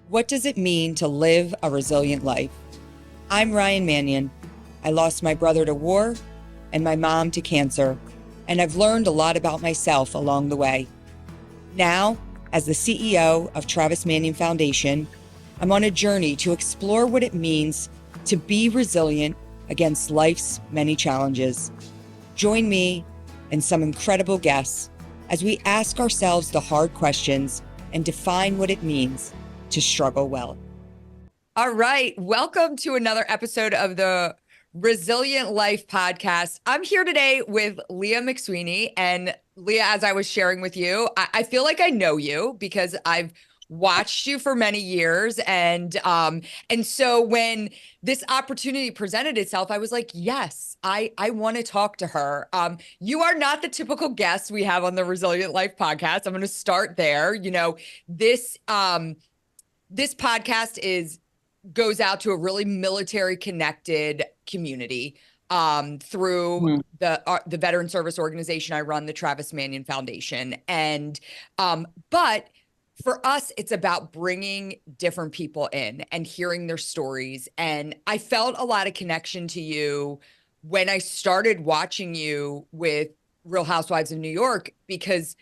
What does it mean to live a resilient life? I'm Ryan Manion. I lost my brother to war and my mom to cancer, and I've learned a lot about myself along the way. Now, as the CEO of Travis Manion Foundation, I'm on a journey to explore what it means to be resilient against life's many challenges. Join me and some incredible guests as we ask ourselves the hard questions and define what it means to struggle well. All right. Welcome to another episode of the Resilient Life podcast. I'm here today with Leah McSweeney. And Leah, as I was sharing with you, I feel like I know you because I've watched you for many years. And so when this opportunity presented itself, I was like, yes, I want to talk to her. You are not the typical guest we have on the Resilient Life podcast. I'm going to start there. You know, this podcast goes out to a really military connected community through the veteran service organization I run, the Travis Manion Foundation. And but for us, it's about bringing different people in and hearing their stories. And I felt a lot of connection to you when I started watching you with Real Housewives of New York, because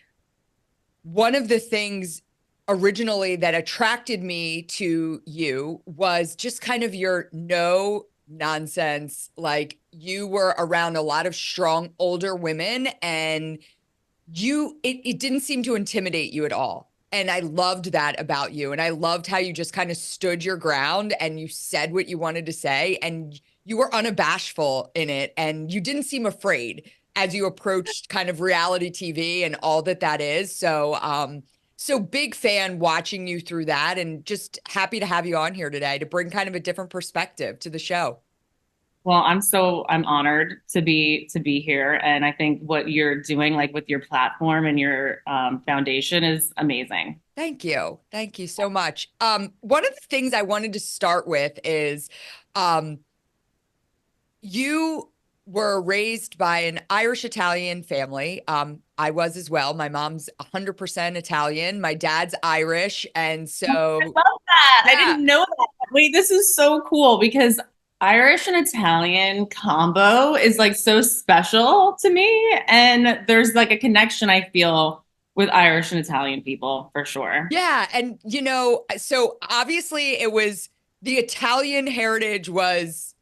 one of the things originally that attracted me to you was just kind of your no nonsense. Like, you were around a lot of strong older women, and it didn't seem to intimidate you at all. And I loved that about you. And I loved how you just kind of stood your ground and you said what you wanted to say, and you were unabashful in it. And you didn't seem afraid as you approached kind of reality TV and all that is. So big fan watching you through that, and just happy to have you on here today to bring kind of a different perspective to the show. Well, I'm honored to be here, and I think what you're doing, like with your platform and your foundation, is amazing. Thank you so much. One of the things I wanted to start with is, you were raised by an Irish Italian family. I was as well. My mom's 100% Italian. My dad's Irish, and so I love that. yeah. I didn't know that. Wait, this is so cool because Irish and Italian combo is like so special to me. And there's like a connection I feel with Irish and Italian people for sure. Yeah. And, so obviously it was the Italian heritage was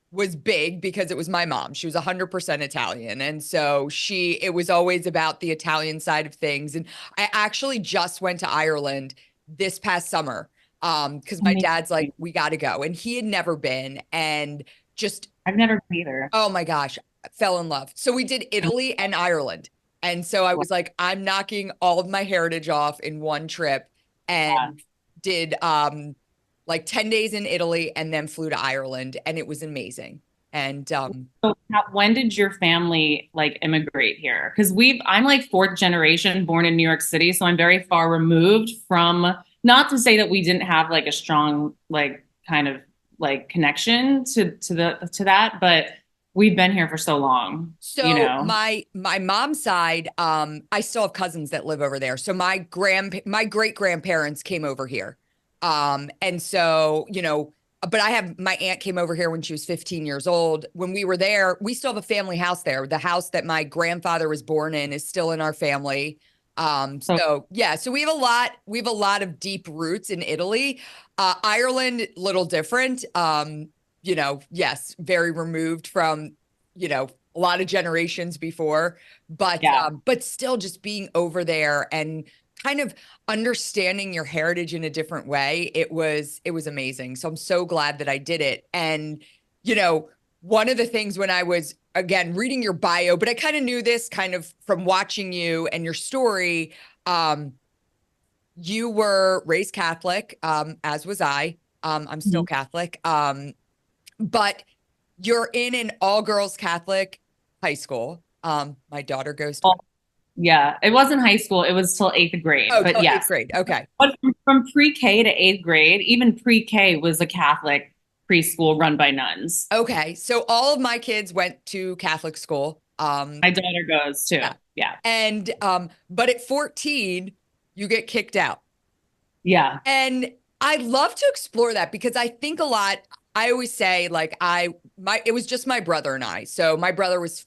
big because it was my mom. She was 100% Italian. And so it was always about the Italian side of things. And I actually just went to Ireland this past summer because my dad's like, we got to go. And he had never been. And just, I've never been either. oh my gosh, fell in love. So we did Italy and Ireland. And so I was like, I'm knocking all of my heritage off in one trip, and did like 10 days in Italy and then flew to Ireland, and it was amazing. And So when did your family like immigrate here? Because I'm like fourth generation born in New York City, so I'm very far removed from, not to say that we didn't have like a strong like kind of like connection to that, but we've been here for so long. so my mom's side, I still have cousins that live over there. So my great grandparents came over here. And so, but my aunt came over here when she was 15 years old. When we were there, we still have a family house there. The house that my grandfather was born in is still in our family. So we have a lot of deep roots in Italy. Ireland, little different. Yes, very removed from, a lot of generations before, but still just being over there and kind of understanding your heritage in a different way. It was amazing. So I'm so glad that I did it. And, one of the things when I was, again, reading your bio, but I kind of knew this kind of from watching you and your story, you were raised Catholic, as was I. I'm still Catholic. But you're in an all-girls Catholic high school. My daughter goes to. Yeah, it wasn't high school. It was till eighth grade. Oh, but yes. Eighth grade. Okay. But from pre-K to eighth grade, even pre-K was a Catholic preschool run by nuns. Okay. So all of my kids went to Catholic school. My daughter goes too. Yeah. And but at 14, you get kicked out. Yeah. And I love to explore that because I think a lot. I always say like it was just my brother and I. So my brother was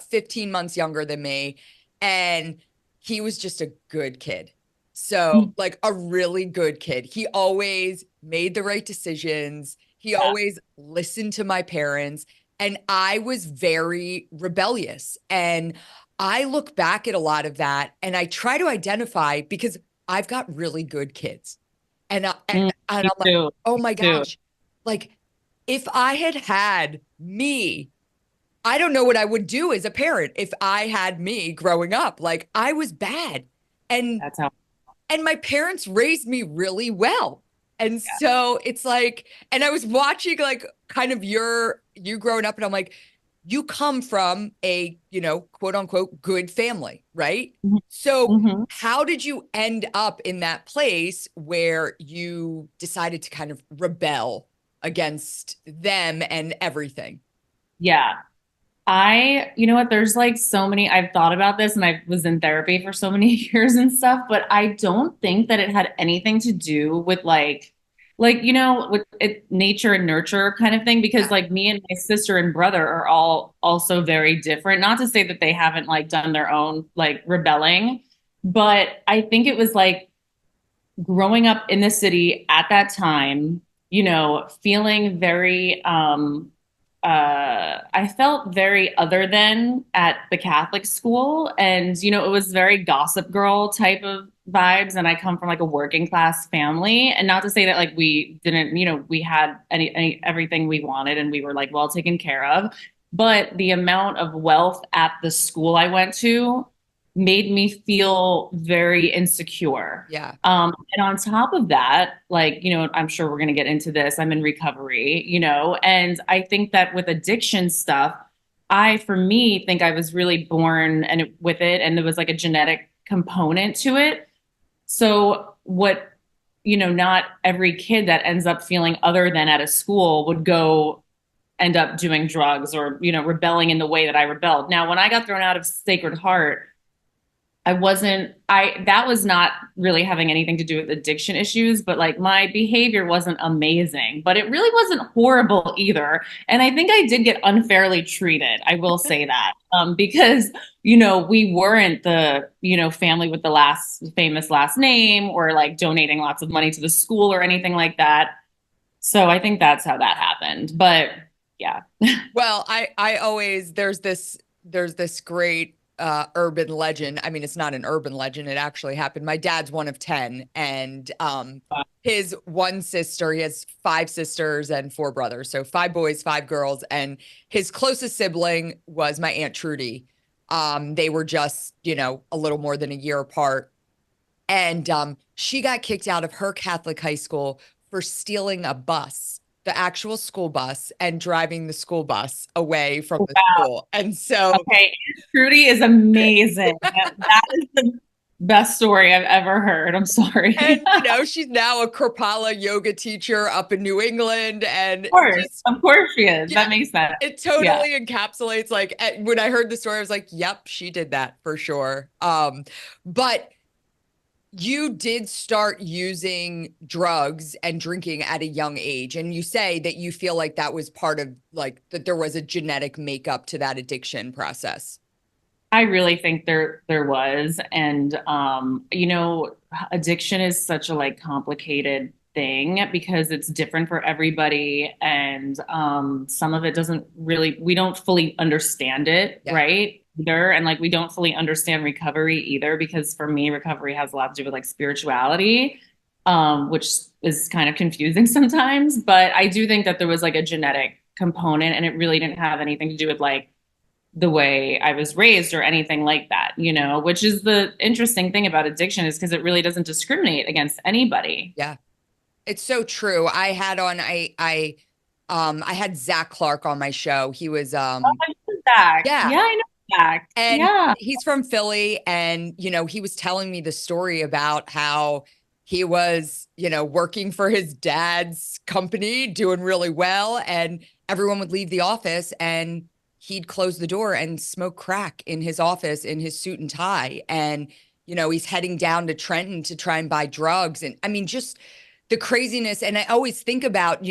15 months younger than me, and he was just a good kid. So Mm. like a really good kid. He always made the right decisions. He Yeah. always listened to my parents, and I was very rebellious. And I look back at a lot of that and I try to identify because I've got really good kids. And and Me I'm like, too. oh Me my too. gosh, like if I had had me, I don't know what I would do as a parent if I had me growing up. Like I was bad, and That's how. my parents raised me really well. And Yeah. so it's like, and I was watching like kind of you growing up, and I'm like, you come from a, quote unquote, good family, right? Mhm. So Mhm. how did you end up in that place where you decided to kind of rebel against them and everything? Yeah. You know what, there's like so many, I've thought about this and I was in therapy for so many years and stuff, but I don't think that it had anything to do with with it, nature and nurture kind of thing, because Yeah. like me and my sister and brother are all also very different. Not to say that they haven't like done their own like rebelling, but I think it was like growing up in the city at that time, feeling very I felt very other than at the Catholic school. And, it was very gossip girl type of vibes. And I come from like a working class family. And not to say that like we didn't, we had everything we wanted and we were like well taken care of. But the amount of wealth at the school I went to made me feel very insecure. Yeah. And on top of that, like, I'm sure we're going to get into this. I'm in recovery, and I think that with addiction stuff, for me, think I was really born with it, and there was like a genetic component to it. So not every kid that ends up feeling other than at a school would go end up doing drugs or, rebelling in the way that I rebelled. Now, when I got thrown out of Sacred Heart, that was not really having anything to do with addiction issues, but like my behavior wasn't amazing, but it really wasn't horrible either. And I think I did get unfairly treated. I will say that, because, we weren't the, family with the last famous last name or like donating lots of money to the school or anything like that. So I think that's how that happened. But yeah. Well, I always there's this great urban legend. I mean, it's not an urban legend, it actually happened. My dad's one of 10, and his one sister, he has five sisters and four brothers. So five boys, five girls, and his closest sibling was my Aunt Trudy. They were just, a little more than a year apart. And she got kicked out of her Catholic high school for stealing a bus, the actual school bus, and driving the school bus away from the school. And so, Okay, Trudy is amazing. That is the best story I've ever heard. I'm sorry. and she's now a Kripalu yoga teacher up in New England, and just Of course she is. yeah, That makes sense. it Yeah. totally encapsulates like when I heard the story, I was like, yep, she did that for sure. But you did start using drugs and drinking at a young age, and you say that you feel like that was part of like that there was a genetic makeup to that addiction process. I really think there was. And addiction is such a like complicated thing because it's different for everybody. And some of it doesn't really, we don't fully understand it, Yeah. right? Either. And like we don't fully understand recovery either, because for me, recovery has a lot to do with like spirituality, which is kind of confusing sometimes. But I do think that there was like a genetic component, and it really didn't have anything to do with like the way I was raised or anything like that, which is the interesting thing about addiction, is because it really doesn't discriminate against anybody. Yeah. It's so true. I had Zach Clark on my show. He was Oh, I know Zach. yeah. Yeah, I know Zach. And Yeah. he's from Philly. And, he was telling me the story about how he was, working for his dad's company, doing really well. And everyone would leave the office and he'd close the door and smoke crack in his office in his suit and tie. And, he's heading down to Trenton to try and buy drugs. And I mean, just the craziness. And I always think about,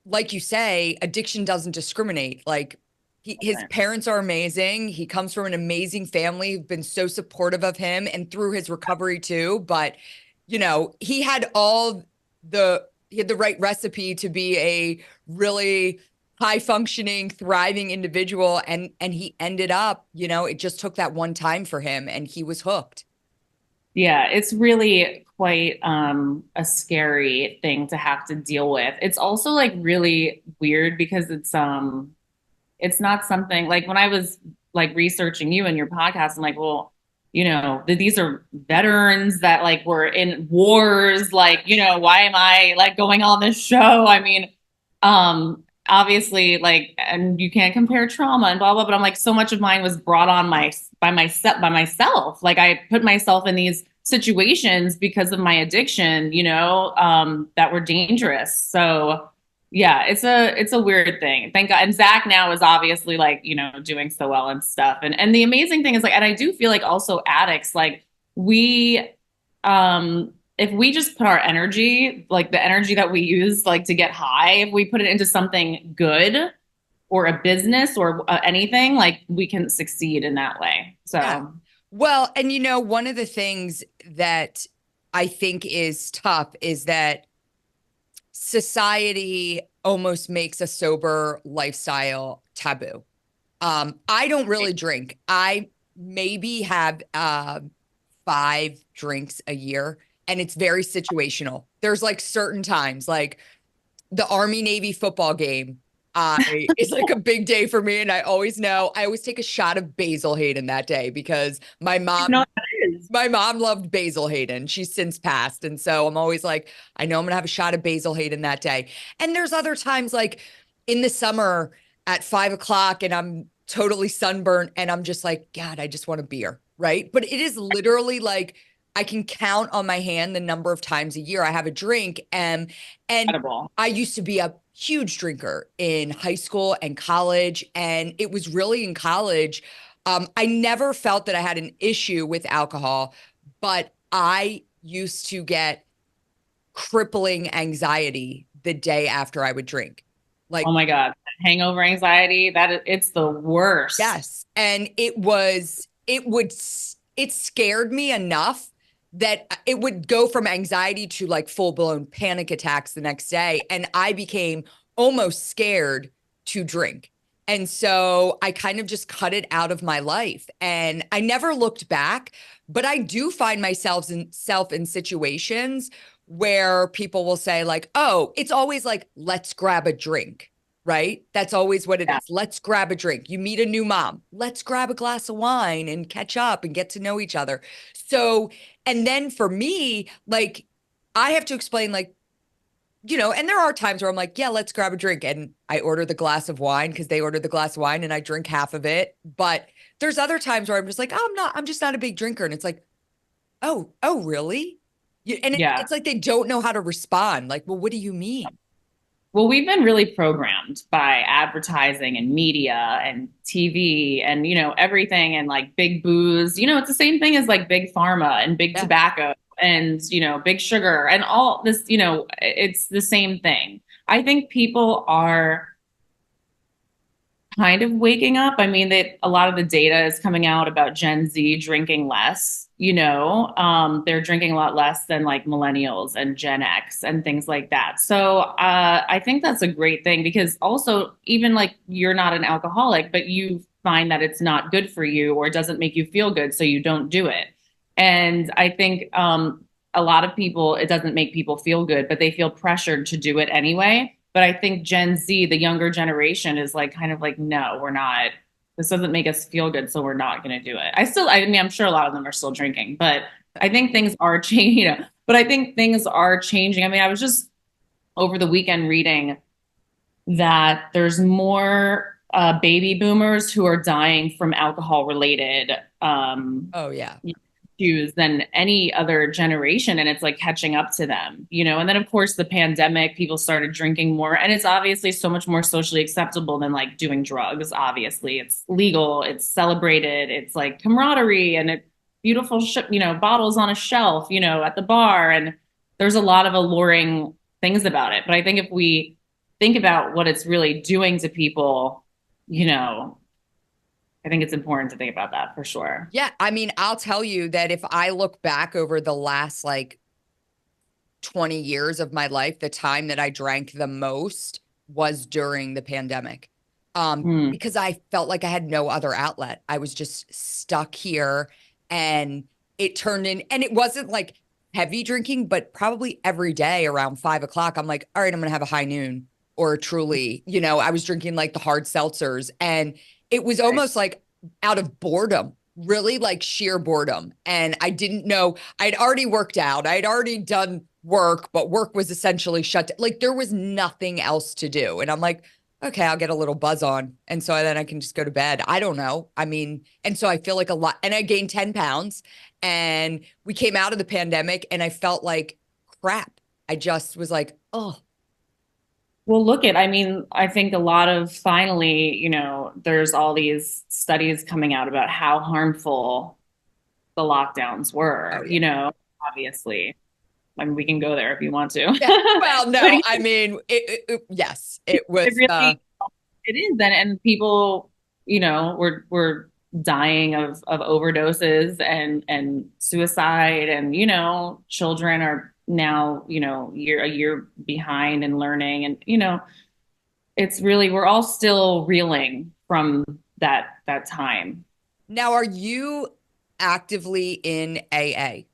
like you say, addiction doesn't discriminate. Like his parents are amazing. He comes from an amazing family who've been so supportive of him and through his recovery too. But, he had the right recipe to be a really high functioning, thriving individual. And he ended up, it just took that one time for him and he was hooked. Yeah, it's really quite a scary thing to have to deal with. It's also like really weird because it's not something like when I was like researching you and your podcast, I'm like, well, these are veterans that like were in wars, like, why am I like going on this show? I mean, obviously like, and you can't compare trauma and blah blah, but I'm like, so much of mine was brought on by myself. Like I put myself in these situations because of my addiction, that were dangerous. So yeah, it's a weird thing. Thank God. And Zach now is obviously like, doing so well and stuff. And the amazing thing is like, and I do feel like also addicts, like we if we just put our energy, like the energy that we use like to get high, if we put it into something good or a business or anything, like we can succeed in that way. So Yeah. Well, and one of the things that I think is tough is that society almost makes a sober lifestyle taboo. I don't really drink. I maybe have 5 drinks a year, and it's very situational. There's like certain times, like the Army Navy football game. It's like a big day for me, and I always take a shot of Basil Hayden that day because my mom no, it is. my mom loved Basil Hayden. She's since passed. And so I'm always like, I know I'm going to have a shot of Basil Hayden that day. And there's other times like in the summer at 5 o'clock and I'm totally sunburnt and I'm just like, God, I just want a beer. Right. But it is literally like, I can count on my hand the number of times a year I have a drink. And Incredible. I used to be a huge drinker in high school and college. And it was really in college. I never felt that I had an issue with alcohol, but I used to get crippling anxiety the day after I would drink. Like, Oh my God. Hangover anxiety, it's the worst. yes. And it scared me enough that it would go from anxiety to like full blown panic attacks the next day. And I became almost scared to drink. And so I kind of just cut it out of my life. And I never looked back, but I do find myself in situations where people will say, like, oh, it's always like, let's grab a drink, right? That's always what it is. Let's grab a drink. You meet a new mom. Let's grab a glass of wine and catch up and get to know each other. So, and then for me, like, I have to explain, like, and there are times where I'm like, yeah, let's grab a drink. And I order the glass of wine because they ordered the glass of wine and I drink half of it. But there's other times where I'm just like, oh, I'm just not a big drinker. And it's like, oh, really? And it's like they don't know how to respond. Like, well, what do you mean? Well, we've been really programmed by advertising and media and TV and, everything and like big booze. It's the same thing as like big pharma and big tobacco and, big sugar and all this, it's the same thing. I think people are kind of waking up. I mean, that a lot of the data is coming out about Gen Z drinking less. They're drinking a lot less than like millennials and Gen X and things like that. So I think that's a great thing because also even like you're not an alcoholic, but you find that it's not good for you or it doesn't make you feel good, so you don't do it. And I think a lot of people, it doesn't make people feel good, but they feel pressured to do it anyway. But I think Gen Z, the younger generation, is like kind of like, no, we're not. This doesn't make us feel good, so we're not going to do it. I mean, I'm sure a lot of them are still drinking, but I think things are changing. But I think things are changing. I mean, I was just over the weekend reading that there's more baby boomers who are dying from alcohol related Oh yeah. issues than any other generation, and it's like catching up to them, and then of course the pandemic, people started drinking more, and it's obviously so much more socially acceptable than like doing drugs. Obviously it's legal, it's celebrated, it's like camaraderie and it beautiful bottles on a shelf, at the bar. And there's a lot of alluring things about it. But I think if we think about what it's really doing to people, you know, I think it's important to think about that for sure. Yeah, I mean, I'll tell you that if I look back over the last like 20 years of my life, the time that I drank the most was during the pandemic. Hmm. Because I felt like I had no other outlet. I was just stuck here and it turned in, and it wasn't like heavy drinking, but probably every day around 5 o'clock, I'm like, all right, I'm gonna have a high noon or a truly, I was drinking like the hard seltzers, and it was Right. almost like out of boredom, really like sheer boredom. And I didn't know, I'd already worked out, I'd already done work, but work was essentially shut down. Like there was nothing else to do. And I'm like, okay, I'll get a little buzz on. And so then I can just go to bed. I don't know. I mean, and so I feel like a lot, and I gained 10 pounds and we came out of the pandemic and I felt like crap. I just was like, oh, Well, I mean, I think a lot of finally, there's all these studies coming out about how harmful the lockdowns oh were, yeah. obviously. I mean, we can go there if you want to. Yeah. Well, But no, I mean, yes, it was, it really it is. And people, were dying of overdoses and suicide, and children are now, a year behind in learning, and it's really, we're all still reeling from that time. now are you actively in AA?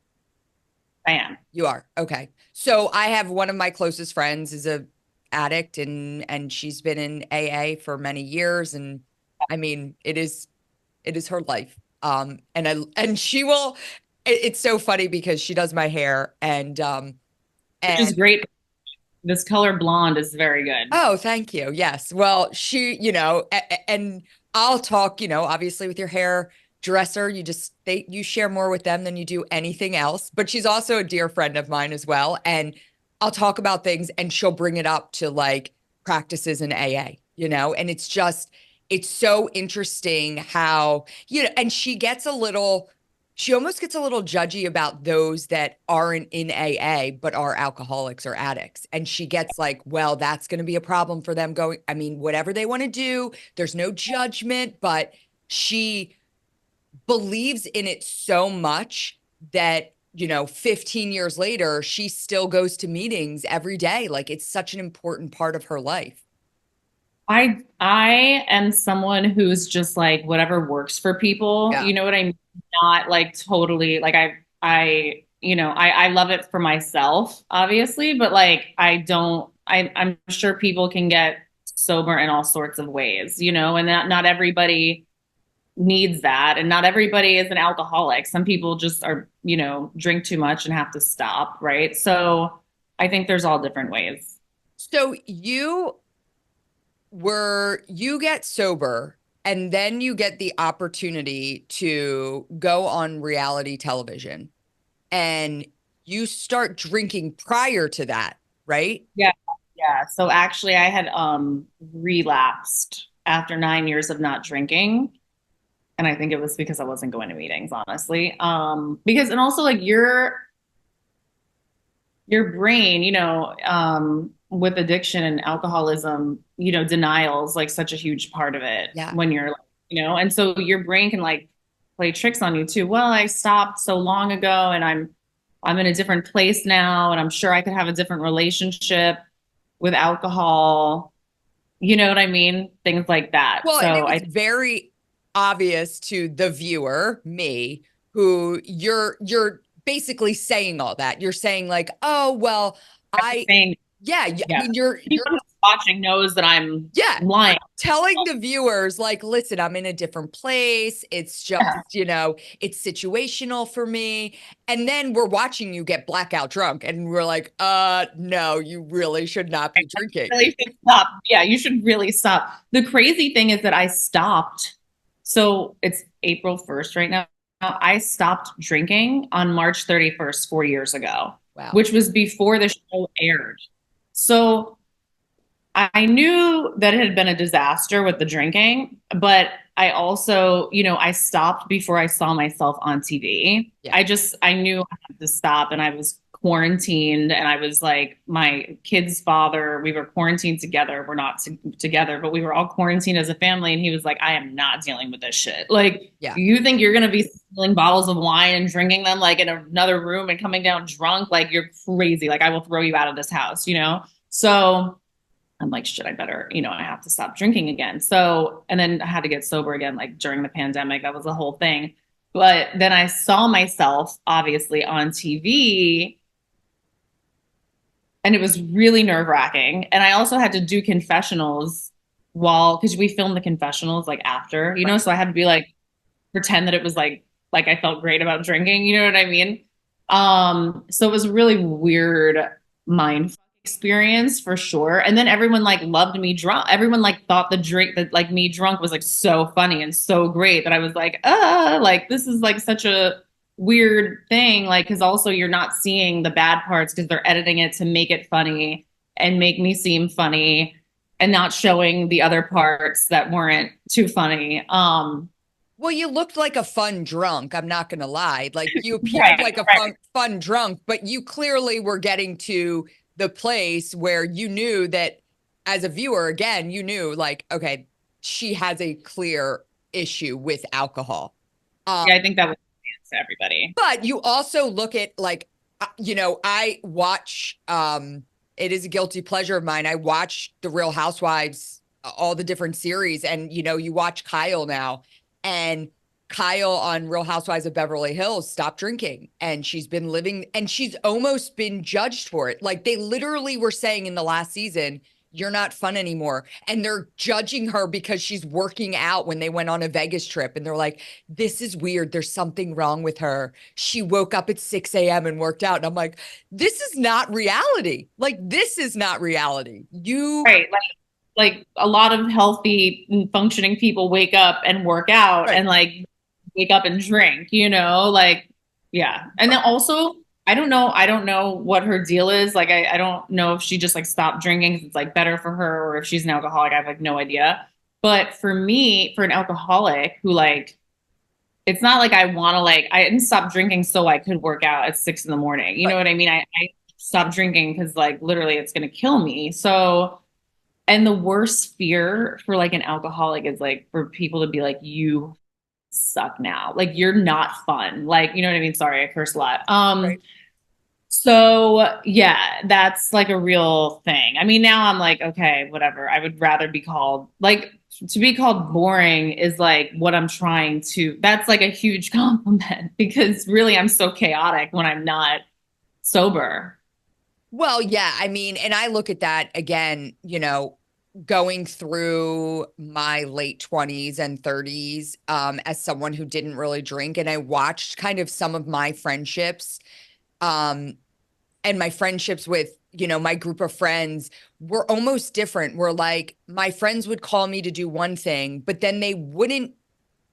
I am. You are. Okay. So I have one of my closest friends is a addict and she's been in AA for many years, and I mean it is her life. And she will it's so funny because she does my hair Which and is great. This color blonde is very good. oh, thank you. Yes. Well, and I'll talk, obviously with your hairdresser, you share more with them than you do anything else. But she's also a dear friend of mine as well. And I'll talk about things and she'll bring it up to like practices in AA, and it's so interesting how, and she almost gets a little judgy about those that aren't in AA but are alcoholics or addicts. And she gets like, well, that's going to be a problem for them going. I mean, whatever they want to do, there's no judgment, but she believes in it so much that, 15 years later, she still goes to meetings every day. Like it's such an important part of her life. I am someone who's just like whatever works for people. Yeah. You know what I mean? Not like totally like I love it for myself, obviously, but like I'm sure people can get sober in all sorts of ways, and that not everybody needs that, and not everybody is an alcoholic. Some people just are, drink too much and have to stop, right? So I think there's all different ways. So you get sober and then you get the opportunity to go on reality television and you start drinking prior to that, right? Yeah. Yeah. So actually I had relapsed after 9 years of not drinking. And I think it was because I wasn't going to meetings, honestly. Because and also like your brain, with addiction and alcoholism, denial is like such a huge part of it Yeah. when you're, and so your brain can like play tricks on you too. Well, I stopped so long ago and I'm in a different place now, and I'm sure I could have a different relationship with alcohol. You know what I mean? Things like that. Well, and it So was I very obvious to the viewer, me, who you're basically saying all that. You're saying like, "Oh, well, I think, yeah, I yeah, mean you're anyone who's watching knows that I'm yeah, lying. telling the viewers like, listen, I'm in a different place. It's just, Yeah. it's situational for me. And then we're watching you get blackout drunk and we're like, no, you really should not be drinking. Really should stop. Yeah, you should really stop. The crazy thing is that I stopped. So it's April 1st right now. I stopped drinking on March 31st, 4 years ago, Wow. which was before the show aired. So I knew that it had been a disaster with the drinking, but I also, I stopped before I saw myself on TV. Yeah. I knew I had to stop, and I was quarantined, and I was like my kid's father. We were quarantined together. We're not together, but we were all quarantined as a family. And he was like, I am not dealing with this shit. Like, Yeah. you think you're going to be stealing bottles of wine and drinking them like in another room and coming down drunk? Like, you're crazy. Like, I will throw you out of this house, you know? So I'm like, shit, I better, you know, I have to stop drinking again. So, and then I had to get sober again, like during the pandemic. That was the whole thing. But then I saw myself obviously on TV, and it was really nerve wracking. And I also had to do confessionals because we filmed the confessionals like after, you know, so I had to be like, pretend that it was like I felt great about drinking, you know what I mean? So it was a really weird mind experience for sure. And then everyone like loved me drunk. Everyone like thought the drink that like me drunk was like so funny and so great that I was like this is like such a weird thing. Like, cause also you're not seeing the bad parts because they're editing it to make it funny and make me seem funny and not showing the other parts that weren't too funny. Well, you looked like a fun drunk. I'm not going to lie. Like you appeared Right, like a right. fun drunk, but you clearly were getting to the place where you knew that as a viewer, again, you knew like, okay, she has a clear issue with alcohol. Yeah, I think that was to everybody. But you also look at like, you know, I watch, it is a guilty pleasure of mine. I watch The Real Housewives, all the different series, and, you know, you watch Kyle now, and Kyle on Real Housewives of Beverly Hills stopped drinking, and she's been living, and she's almost been judged for it. Like they literally were saying in the last season, you're not fun anymore. And they're judging her because she's working out when they went on a Vegas trip. And they're like, this is weird. There's something wrong with her. She woke up at 6 a.m. and worked out. And I'm like, this is not reality. Like, this is not reality. Right. Like a lot of healthy and functioning people wake up and work out Right. and like wake up and drink, you know, like, yeah. And then also, I don't know what her deal is. Like, I don't know if she just like stopped drinking 'cause it's like better for her, or if she's an alcoholic. I have like no idea. But for me, for an alcoholic who like, it's not like I want to like, I didn't stop drinking so I could work out at 6 in the morning. You know Right. what I mean? I stopped drinking because like literally it's going to kill me. So, and the worst fear for like an alcoholic is like for people to be like, you suck now. Like you're not fun. Like, you know what I mean? Sorry, I curse a lot. Right. So yeah, that's like a real thing. I mean, now I'm like, okay, whatever. I would rather be called like to be called boring is like what I'm trying to, that's like a huge compliment because really I'm so chaotic when I'm not sober. Well, yeah, I mean, and I look at that again, you know, going through my late 20s and 30s, as someone who didn't really drink, and I watched kind of some of my friendships, um, and my friendships with, you know, my group of friends were almost different. Where like my friends would call me to do one thing, but then they wouldn't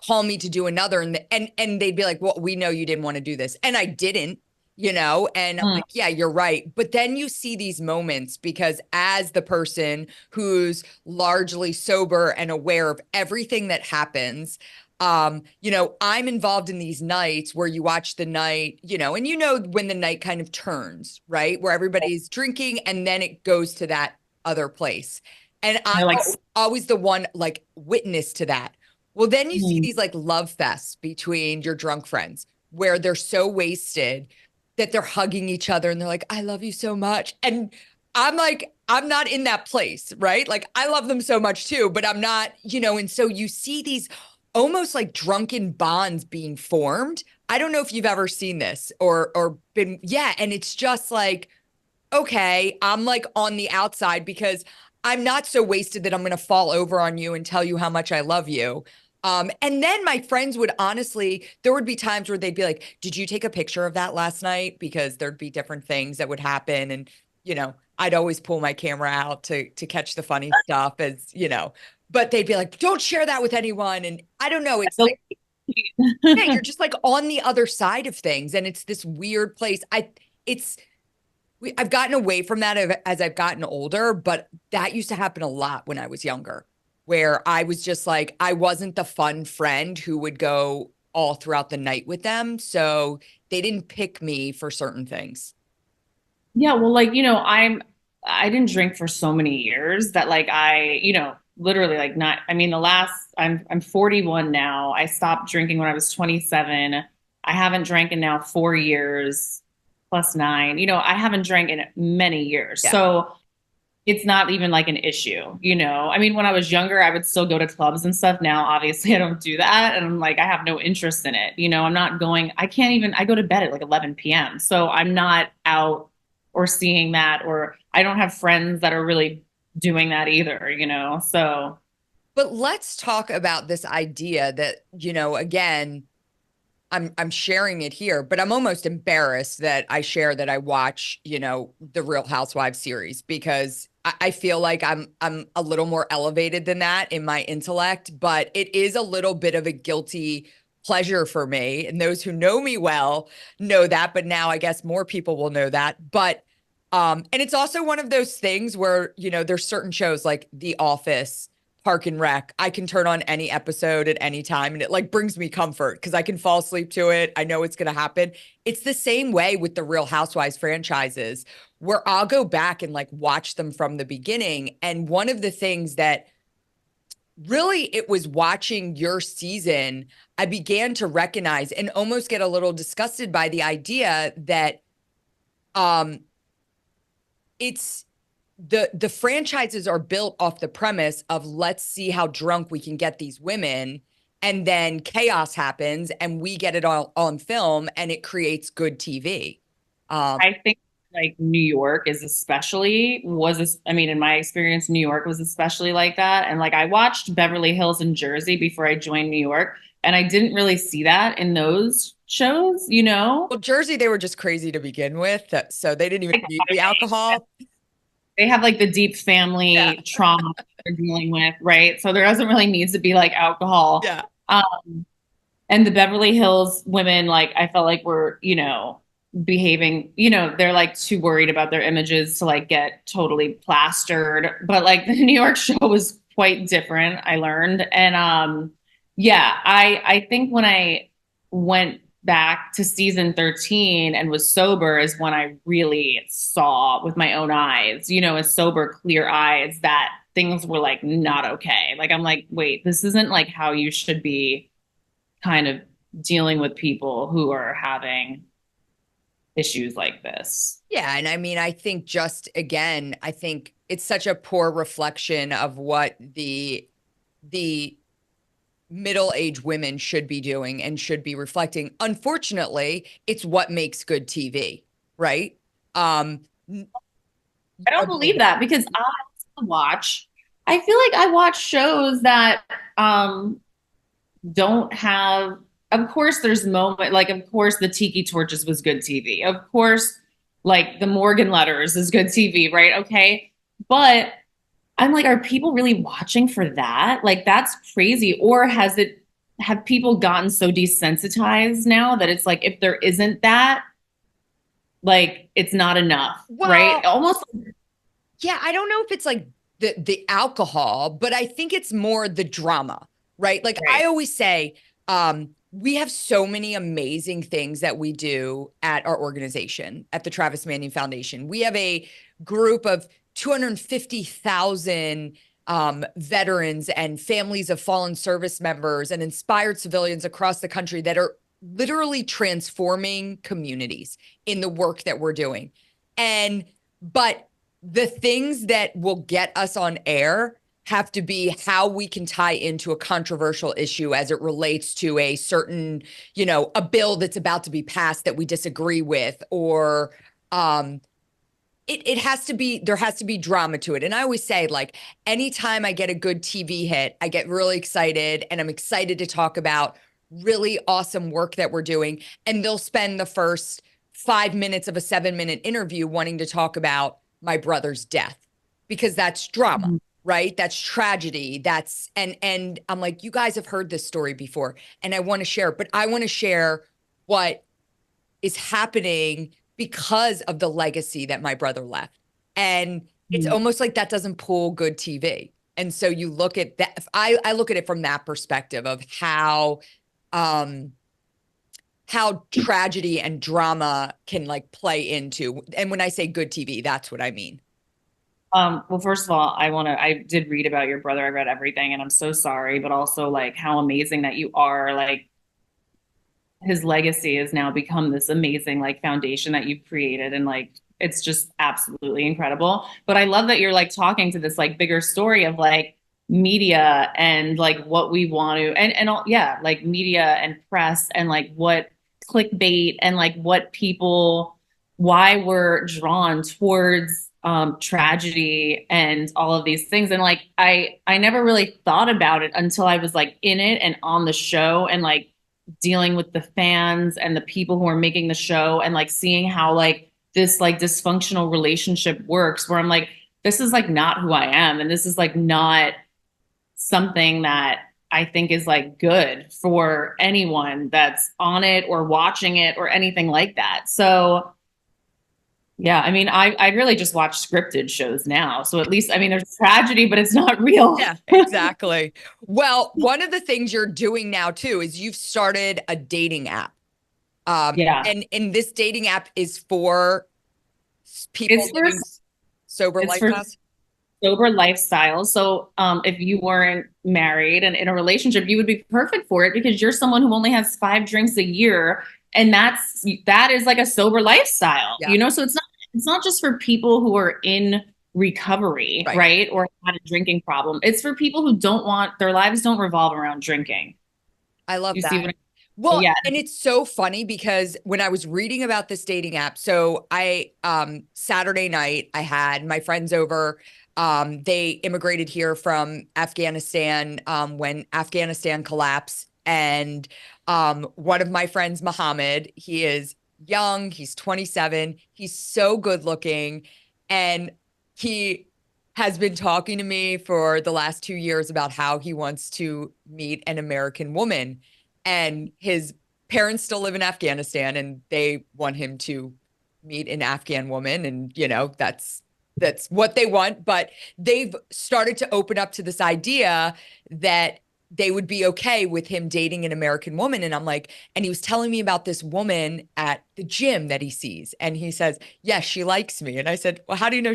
call me to do another, and they'd be like, well, we know you didn't want to do this, and I didn't, you know. And I'm Mm. like, yeah, you're right. But then you see these moments, because as the person who's largely sober and aware of everything that happens, you know, I'm involved in these nights where you watch the night, you know, and you know when the night kind of turns, right, where everybody's drinking and then it goes to that other place, and I'm They're like, always the one like witness to that. Well, then you see mm. these like love fests between your drunk friends where they're so wasted that they're hugging each other and they're like, I love you so much. And I'm like, I'm not in that place, right? Like, I love them so much too, but I'm not, you know. And so you see these almost like drunken bonds being formed. I don't know if you've ever seen this or been, yeah. And it's just like, okay, I'm like on the outside because I'm not so wasted that I'm going to fall over on you and tell you how much I love you. And then my friends would honestly, there would be times where they'd be like, did you take a picture of that last night? Because there'd be different things that would happen. And, you know, I'd always pull my camera out to catch the funny stuff, as, you know, but they'd be like, don't share that with anyone. And I don't know. It's like, yeah, you're just like on the other side of things. And it's this weird place. It's, I've gotten away from that as I've gotten older, but that used to happen a lot when I was younger, where I was just like, I wasn't the fun friend who would go all throughout the night with them. So they didn't pick me for certain things. Yeah, well, like, I didn't drink for so many years that like literally like not, I mean, I'm 41 now. I stopped drinking when I was 27. I haven't drank in now 4 years plus nine. I haven't drank in many years. Yeah. So it's not even like an issue. I mean, when I was younger, I would still go to clubs and stuff. Now, obviously, I don't do that. And I'm like, I have no interest in it. I'm not going, I go to bed at like 11 p.m. So I'm not out or seeing that, or I don't have friends that are really doing that either. So But let's talk about this idea that, again, I'm sharing it here, but I'm almost embarrassed that I share that I watch, the Real Housewives series because I feel like I'm a little more elevated than that in my intellect, but it is a little bit of a guilty pleasure for me. And those who know me well know that, but now I guess more people will know that. But and it's also one of those things where, there's certain shows like The Office, Park and Rec. I can turn on any episode at any time and it like brings me comfort because I can fall asleep to it. I know it's going to happen. It's the same way with the Real Housewives franchises where I'll go back and like watch them from the beginning. And one of the things that really it was watching your season, I began to recognize and almost get a little disgusted by the idea that um it's the franchises are built off the premise of let's see how drunk we can get these women, and then chaos happens and we get it all on film and it creates good TV. I think like New York is especially was this, I mean, in my experience, New York was especially like that. And like I watched Beverly Hills and Jersey before I joined New York, and I didn't really see that in those shows. Well, Jersey, they were just crazy to begin with, so they didn't even need the alcohol. They have like the deep Yeah, family trauma they're dealing with, right? So there doesn't really need to be like alcohol. yeah. And the Beverly Hills women, like, I felt like were behaving, they're like too worried about their images to like get totally plastered. But like the New York show was quite different, I learned. And yeah, I think when I went back to season 13 and was sober is when I really saw with my own eyes, as sober, clear eyes, that things were like not okay. Like I'm like, wait, this isn't like how you should be kind of dealing with people who are having issues like this. Yeah, and I mean, I think just again, I think it's such a poor reflection of what the middle-aged women should be doing and should be reflecting. Unfortunately, it's what makes good TV, right? Um, I don't believe that because I feel like I watch shows that don't have, of course there's moment, like of course the Tiki Torches was good TV. Of course, like the Morgan Letters is good TV, right? Okay. But I'm like, are people really watching for that? Like that's crazy. Or have people gotten so desensitized now that it's like if there isn't that, like it's not enough, right? well, Almost. yeah, I don't know if it's like the alcohol, but I think it's more the drama, right? Like I Right. always say, we have so many amazing things that we do at our organization, at the Travis Manion Foundation. We have a group of 250,000 veterans and families of fallen service members and inspired civilians across the country that are literally transforming communities in the work that we're doing. But the things that will get us on air have to be how we can tie into a controversial issue as it relates to a certain, a bill that's about to be passed that we disagree with, or it has to be, there has to be drama to it. And I always say, like, anytime I get a good TV hit, I get really excited and I'm excited to talk about really awesome work that we're doing. And they'll spend the first 5 minutes of a 7-minute interview wanting to talk about my brother's death because that's drama, right? That's tragedy. And I'm like, you guys have heard this story before and I want to share, but I want to share what is happening because of the legacy that my brother left. And it's Mhm. almost like that doesn't pull good TV. And so you look at that, I look at it from that perspective of um how tragedy and drama can like play into. And when I say good TV, that's what I mean. Well, first of all, I did read about your brother. I read everything and I'm so sorry, but also like how amazing that you are. Like his legacy has now become this amazing like foundation that you've created. And like, it's just absolutely incredible. But I love that you're like talking to this like bigger story of like media and like what we want to, and all, yeah, like media and press and like what clickbait and like what people, why we're drawn towards tragedy and all of these things. And like I never really thought about it until I was like in it and on the show and like dealing with the fans and the people who are making the show and like seeing how like this like dysfunctional relationship works, where I'm like, this is like not who I am, and this is like not something that I think is like good for anyone that's on it or watching it or anything like that. So yeah, I mean, I really just watch scripted shows now. So at least, I mean, there's tragedy, but it's not real. Yeah, exactly. Well, one of the things you're doing now too is you've started a dating app. Yeah. And this dating app is for people It's for living sober it's for lifestyles. sober lifestyle. So if you weren't married and in a relationship, you would be perfect for it because you're someone who only has 5 drinks a year. And that is like a sober lifestyle, Yeah, you know? So it's not just for people who are in recovery, right. right? Or had a drinking problem. It's for people who don't want their lives don't revolve around drinking. I love You that. see what Well, yeah. and it's so funny because when I was reading about this dating app, so I Saturday night I had my friends over. They immigrated here from Afghanistan when Afghanistan collapsed. And one of my friends, Mohammed, he is young, he's 27, he's so good looking, and he has been talking to me for the last 2 years about how he wants to meet an American woman, and his parents still live in Afghanistan and they want him to meet an Afghan woman, and that's what they want, but they've started to open up to this idea that they would be okay with him dating an American woman. And I'm like, and he was telling me about this woman at the gym that he sees, and he says, yes, she likes me. And I said, well, how do you know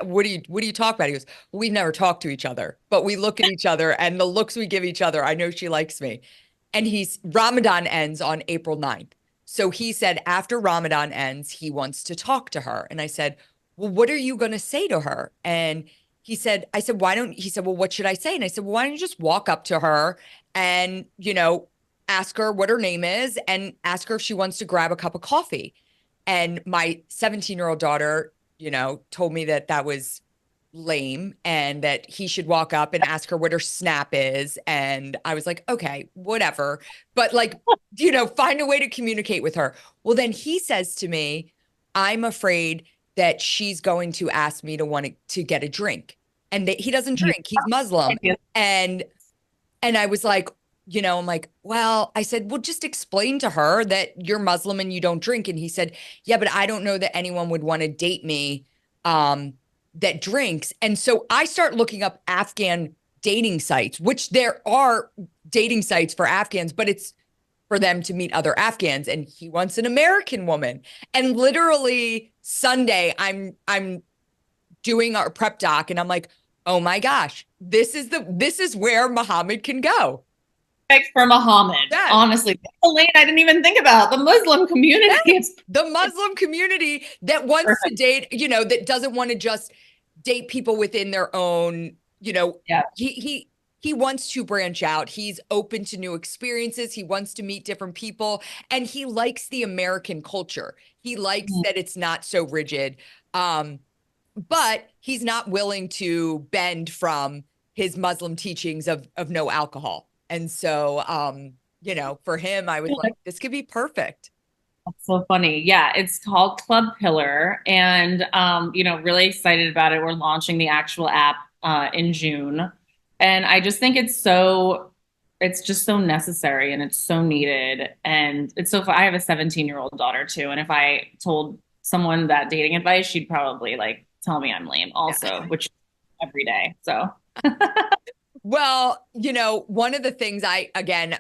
what do you talk about? He goes, well, we've never talked to each other, but we look at each other and the looks we give each other, I know she likes me. And he's Ramadan ends on April 9th. So he said after Ramadan ends, he wants to talk to her. And I said, well, what are you going to say to her? And I said, why don't, he said, well, what should I say? And I said, well, why don't you just walk up to her and, ask her what her name is and ask her if she wants to grab a cup of coffee. And my 17-year-old daughter, told me that that was lame and that he should walk up and ask her what her snap is. And I was like, okay, whatever. But like, find a way to communicate with her. Well, then he says to me, I'm afraid that she's going to ask me to want to get a drink. And that he doesn't drink. He's Muslim. And I was like, I'm like, well, I said, well, just explain to her that you're Muslim and you don't drink. And he said, yeah, but I don't know that anyone would want to date me that drinks. And so I start looking up Afghan dating sites, which there are dating sites for Afghans, but it's for them to meet other Afghans. And he wants an American woman. And literally Sunday, I'm doing our prep doc and I'm like, oh my gosh, this is where Muhammad can go. For Muhammad, Yes. honestly. That's a lane I didn't even think about. The Muslim community is The Muslim community that wants to perfect. date, that doesn't want to just date people within their own, Yeah. he wants to branch out. He's open to new experiences. He wants to meet different people, and he likes the American culture. He likes that it's not so rigid. But he's not willing to bend from his Muslim teachings of no alcohol. And so, for him, I was like, this could be perfect. That's so funny. Yeah, it's called Club Pillar, and really excited about it. We're launching the actual app in June, and I just think it's just so necessary and it's so needed, and it's so. I have a 17-year-old daughter too, and if I told someone that dating advice, she'd probably like tell me I'm lame, also, which every day. So. Well, one of the things I, again,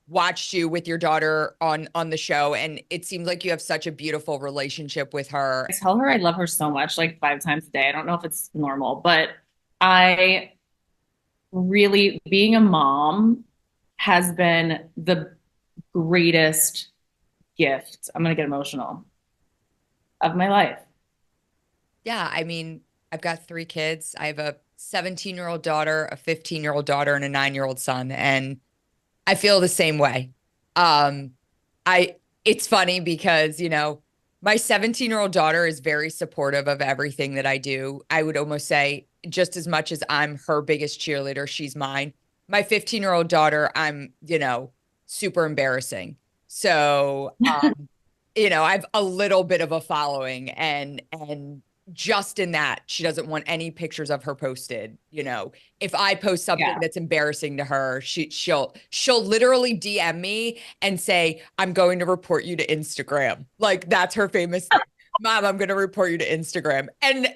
watched you with your daughter on the show, and it seems like you have such a beautiful relationship with her. I tell her I love her so much, like 5 times a day. I don't know if it's normal, but I really, being a mom has been the greatest gift. I'm going to get emotional of my life. Yeah, I mean, I've got three kids. I have a 17-year-old daughter, a 15-year-old daughter, and a 9-year-old son, and I feel the same way. Um, I it's funny because, my 17-year-old daughter is very supportive of everything that I do. I would almost say just as much as I'm her biggest cheerleader, she's mine. My 15-year-old daughter, I'm, super embarrassing. So, I have a little bit of a following, and just in that, she doesn't want any pictures of her posted. If I post something Yeah. that's embarrassing to her, she'll literally DM me and say, "I'm going to report you to Instagram." Like, that's her famous thing. Mom, I'm going to report you to Instagram. And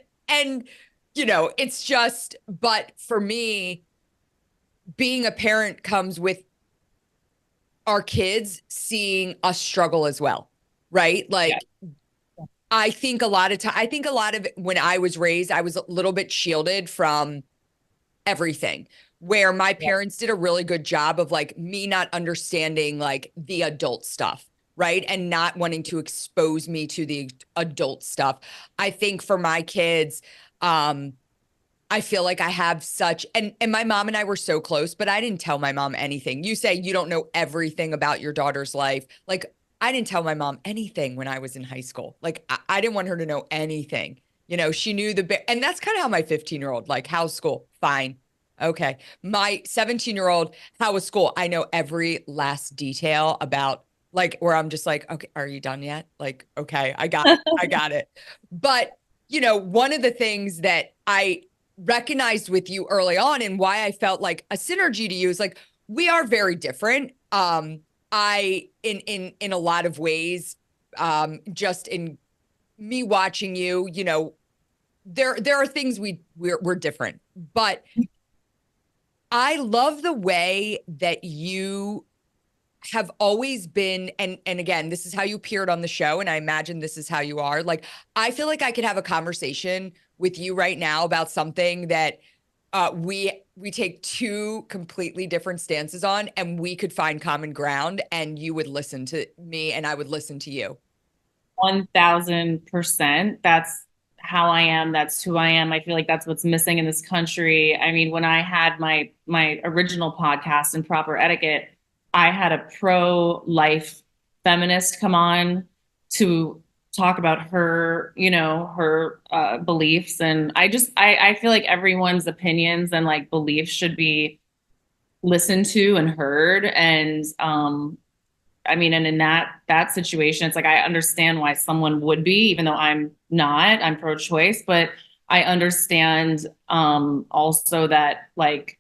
it's just, but for me, being a parent comes with our kids seeing us struggle as well, right? Like, Yeah. I think a lot of when I was raised, I was a little bit shielded from everything, where my Yeah. parents did a really good job of like me not understanding like the adult stuff, right? And not wanting to expose me to the adult stuff. I think for my kids, I feel like I have such, and my mom and I were so close, but I didn't tell my mom anything. You say you don't know everything about your daughter's life. Like, I didn't tell my mom anything when I was in high school. Like, I didn't want her to know anything. She knew and that's kind of how my 15-year-old, like, how's school? Fine. Okay. My 17-year-old, how was school? I know every last detail about, like, where I'm just like, okay, are you done yet? Like, okay, I got it. I got it. But, one of the things that I recognized with you early on and why I felt like a synergy to you is like, we are very different. I in a lot of ways, just in me watching you, there are things we're different, but I love the way that you have always been, and again, this is how you appeared on the show, and I imagine this is how you are. Like, I feel like I could have a conversation with you right now about something that we take two completely different stances on, and we could find common ground, and you would listen to me and I would listen to you. 1000%. That's how I am. That's who I am. I feel like that's what's missing in this country. I mean, when I had my original podcast and proper etiquette, I had a pro-life feminist come on to talk about her, her beliefs. And I feel like everyone's opinions and like beliefs should be listened to and heard. And I mean, and in that situation, it's like I understand why someone would be, even though I'm not, I'm pro-choice, but I understand also that like,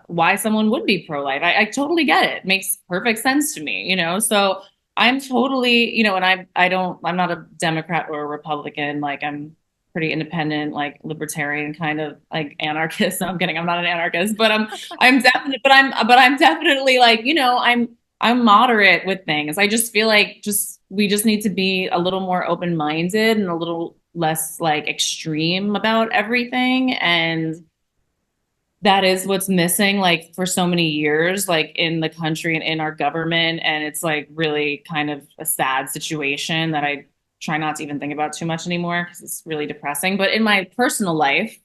why someone would be pro-life. I totally get it. It makes perfect sense to me, So I'm totally, and I'm not a Democrat or a Republican. Like I'm pretty independent, like libertarian kind of like anarchist. No, I'm kidding. I'm not an anarchist, but I'm definitely like, I'm moderate with things. I just feel like we just need to be a little more open-minded and a little less like extreme about everything. And that is what's missing like for so many years, like in the country and in our government. And it's like really kind of a sad situation that I try not to even think about too much anymore because it's really depressing. But in my personal life,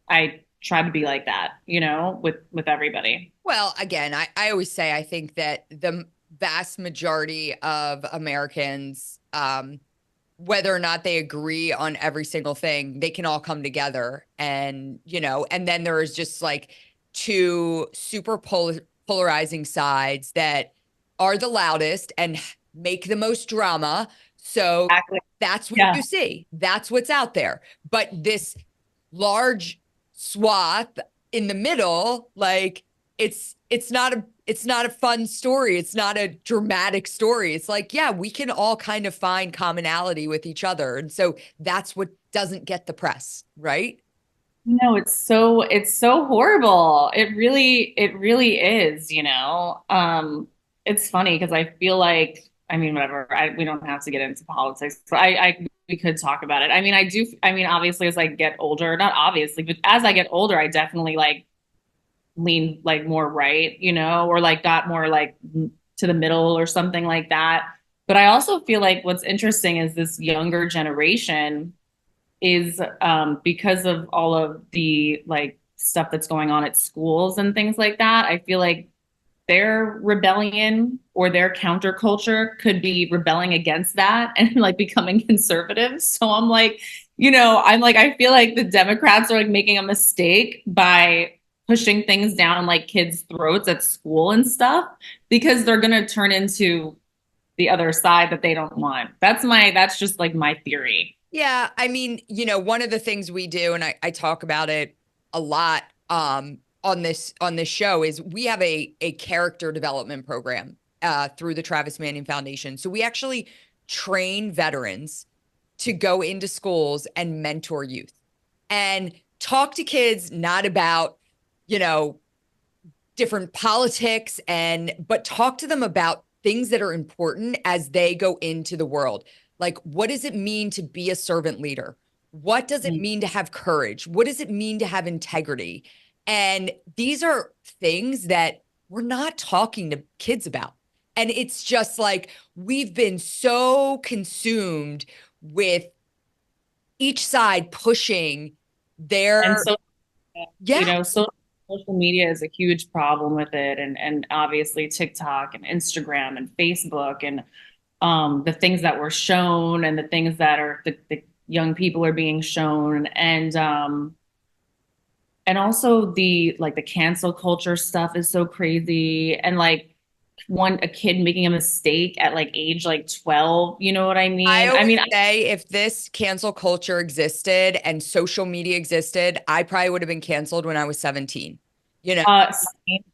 I try to be like that, with everybody. Well, again, I always say I think that the vast majority of Americans, whether or not they agree on every single thing, they can all come together. And then there is just like two super polarizing sides that are the loudest and make the most drama. So Exactly. that's what Yeah. you see. That's what's out there. But this large swath in the middle, like it's not a fun story. It's not a dramatic story. It's like, yeah, we can all kind of find commonality with each other. And so that's what doesn't get the press, right? it's so horrible. It really is, It's funny because I feel like, I mean, whatever. We don't have to get into politics, but we could talk about it. I mean, obviously as I get older, not obviously, but as I get older, I definitely like lean like more right, or like got more like to the middle or something like that. But I also feel like what's interesting is this younger generation is because of all of the like stuff that's going on at schools and things like that. I feel like their rebellion or their counterculture could be rebelling against that and like becoming conservative. So I feel like the Democrats are like making a mistake by pushing things down like kids' throats at school and stuff because they're going to turn into the other side that they don't want. That's just like my theory. Yeah, I mean, one of the things we do, and I talk about it a lot on this show, is we have a character development program through the Travis Manion Foundation. So we actually train veterans to go into schools and mentor youth and talk to kids not about, different politics but talk to them about things that are important as they go into the world. Like, what does it mean to be a servant leader? What does it mean to have courage? What does it mean to have integrity? And these are things that we're not talking to kids about. And it's just like we've been so consumed with each side pushing And their, so, yeah, social media is a huge problem with it. And obviously TikTok and Instagram and Facebook and the things that were shown and the things that are the young people are being shown. And also the like the cancel culture stuff is so crazy. And like a kid making a mistake at like age like 12, you know what I I mean? I always mean, say if this cancel culture existed and social media existed, I probably would have been canceled when I was 17. You know, Uh,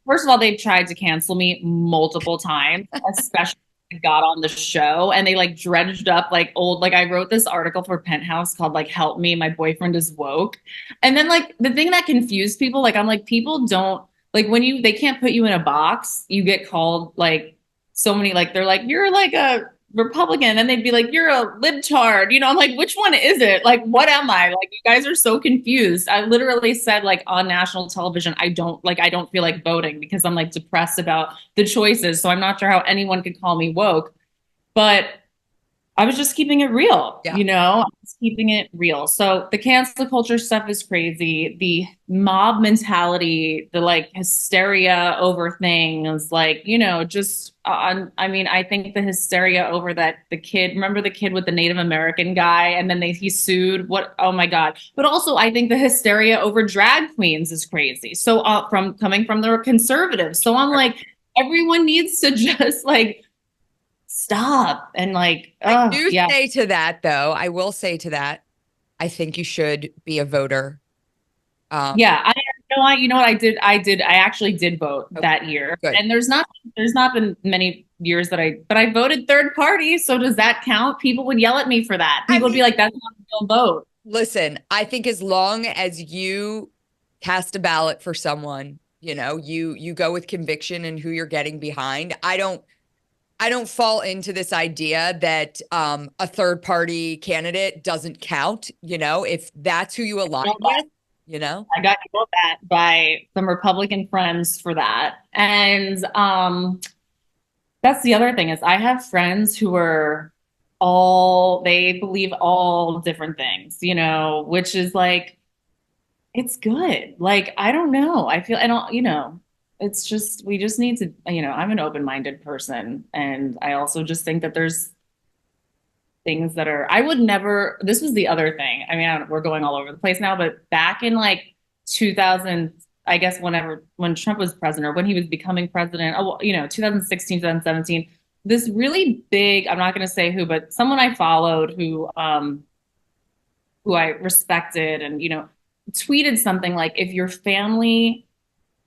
First of all, they've tried to cancel me multiple times, especially when I got on the show and they like dredged up like old, like I wrote this article for Penthouse called like Help Me, My Boyfriend is Woke. And then like the thing that confused people, like I'm like, people don't like when they can't put you in a box, you get called like so many, like they're like, you're like a Republican, and they'd be like, "You're a libtard," I'm like, "Which one is it? Like, what am I?" Like, you guys are so confused. I literally said, like, on national television, I don't feel like voting because I'm like depressed about the choices. So I'm not sure how anyone could call me woke, but I was just keeping it real, yeah. I was keeping it real. So the cancel culture stuff is crazy. The mob mentality, the like hysteria over things, like, just I mean, I think the hysteria over that the kid, remember the kid with the Native American guy, and then he sued. What? Oh my God. But also, I think the hysteria over drag queens is crazy. So from coming from the conservatives. So I'm like, everyone needs to just like stop and like I oh do yeah. say to that, though, I will say to that, I think you should be a voter. Yeah, you know what I actually did vote Okay, that year, good. and there's not been many years but I voted third party. So does that count? People would yell at me for that. I People would be mean, like, that's not a real vote. listen, I think as long as you cast a ballot for someone, you go with conviction and who you're getting behind. I don't fall into this idea that a third party candidate doesn't count, if that's who you align with, I got yelled at by some Republican friends for that. And that's the other thing is I have friends who are they believe all different things, which is like, it's good. Like, I don't know. I don't, it's just, we just need to, I'm an open-minded person. And I also just think that there's things that I would never, this was the other thing. I mean, we're going all over the place now, but back in like 2000, I guess when Trump was president or when he was becoming president, 2016, 2017, this really big, I'm not going to say who, but someone I followed who I respected and, tweeted something like, if your family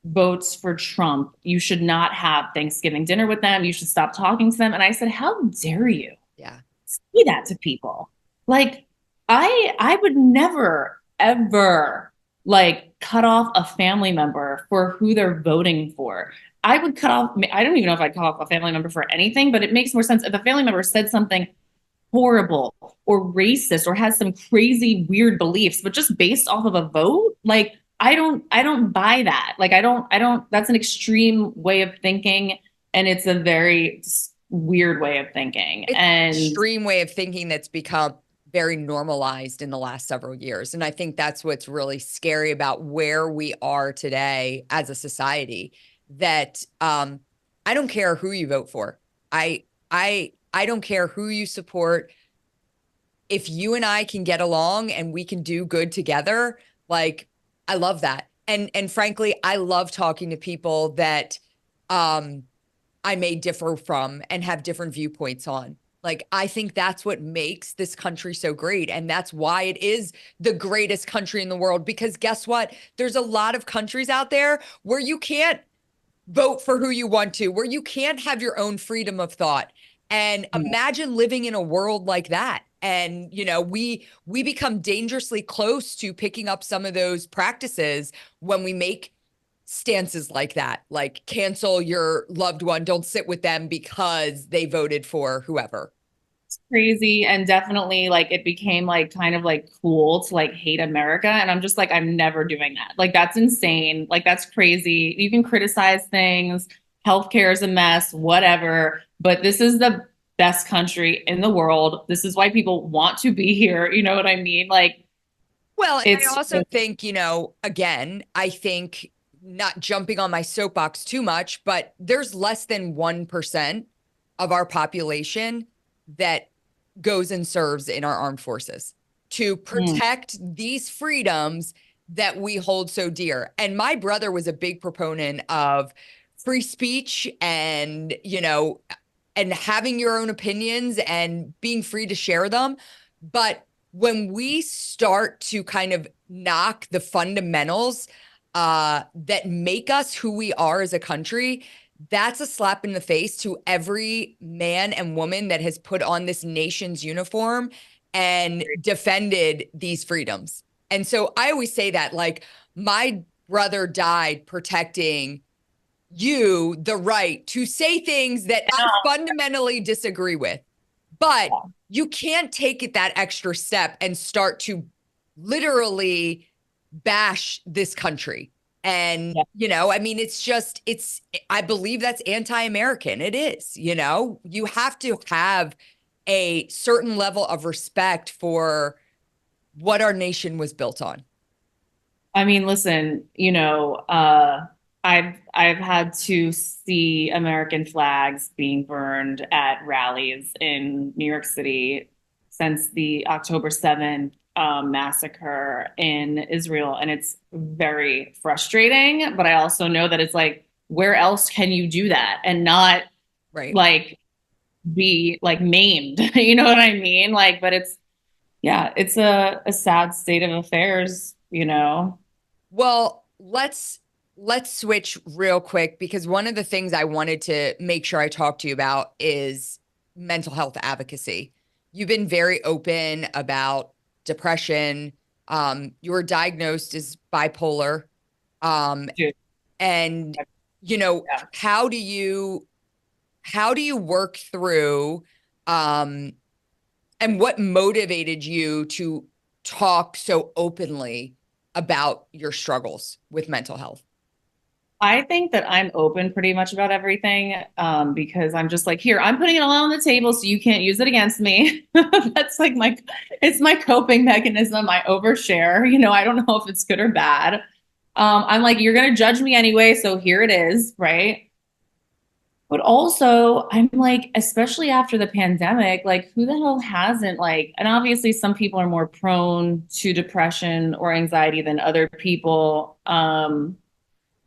votes for Trump, you should not have Thanksgiving dinner with them. You should stop talking to them. And I said, how dare you Yeah. say that to people? Like, I would never, ever like cut off a family member for who they're voting for. I would cut off, I don't even know if I'd cut off a family member for anything, but it makes more sense if a family member said something horrible or racist or has some crazy weird beliefs, but just based off of a vote, like I don't buy that. Like I don't that's an extreme way of thinking, and it's a very weird way of thinking. It's an And extreme way of thinking that's become very normalized in the last several years. And I think that's what's really scary about where we are today as a society, that I don't care who you vote for. I don't care who you support. If you and I can get along and we can do good together, like, I love that. And frankly, I love talking to people that I may differ from and have different viewpoints on. Like, I think that's what makes this country so great. And that's why it is the greatest country in the world. Because guess what? There's a lot of countries out there where you can't vote for who you want to, where you can't have your own freedom of thought. And imagine living in a world like that. And, you know, we become dangerously close to picking up some of those practices when we make stances like that, like cancel your loved one, don't sit with them because they voted for whoever. crazy, and definitely like it became like kind of like cool to like hate America, and I'm just like I'm never doing that. Like that's insane. Like that's crazy. You can criticize things, healthcare is a mess, whatever, but this is the best country in the world. This is why people want to be here. You know what I mean? Like Well, and I it's also think, you know, again, I think, not jumping on my soapbox too much, but there's less than 1% of our population that goes and serves in our armed forces to mm, protect these freedoms that we hold so dear. And my brother was a big proponent of free speech and, you know, and having your own opinions and being free to share them. But when we start to kind of knock the fundamentals that make us who we are as a country, that's a slap in the face to every man and woman that has put on this nation's uniform and defended these freedoms. And so I always say that, like, my brother died protecting you the right to say things that I fundamentally disagree with. But you can't take it that extra step and start to literally bash this country. And, yeah. you know, I mean, it's just, I believe that's anti-American. It is, you know, you have to have a certain level of respect for what our nation was built on. I mean, listen, I've had to see American flags being burned at rallies in New York City since the October 7th massacre in Israel, and it's very frustrating. But I also know that it's like, where else can you do that and not Right. like be like maimed? You know what I mean? Like, but it's yeah, it's a sad state of affairs, you know. Well, let's switch real quick, because one of the things I wanted to make sure I talk to you about is mental health advocacy. You've been very open about depression. You were diagnosed as bipolar. Um, Dude, and you know, yeah. how do you work through um and what motivated you to talk so openly about your struggles with mental health? I think that I'm open pretty much about everything because I'm just like, here, I'm putting it all on the table so you can't use it against me. That's like it's my coping mechanism. I overshare. You know, I don't know if it's good or bad. I'm like, you're going to judge me anyway, so here it is, right? But also, I'm like, especially after the pandemic, like, who the hell hasn't, like, and obviously some people are more prone to depression or anxiety than other people.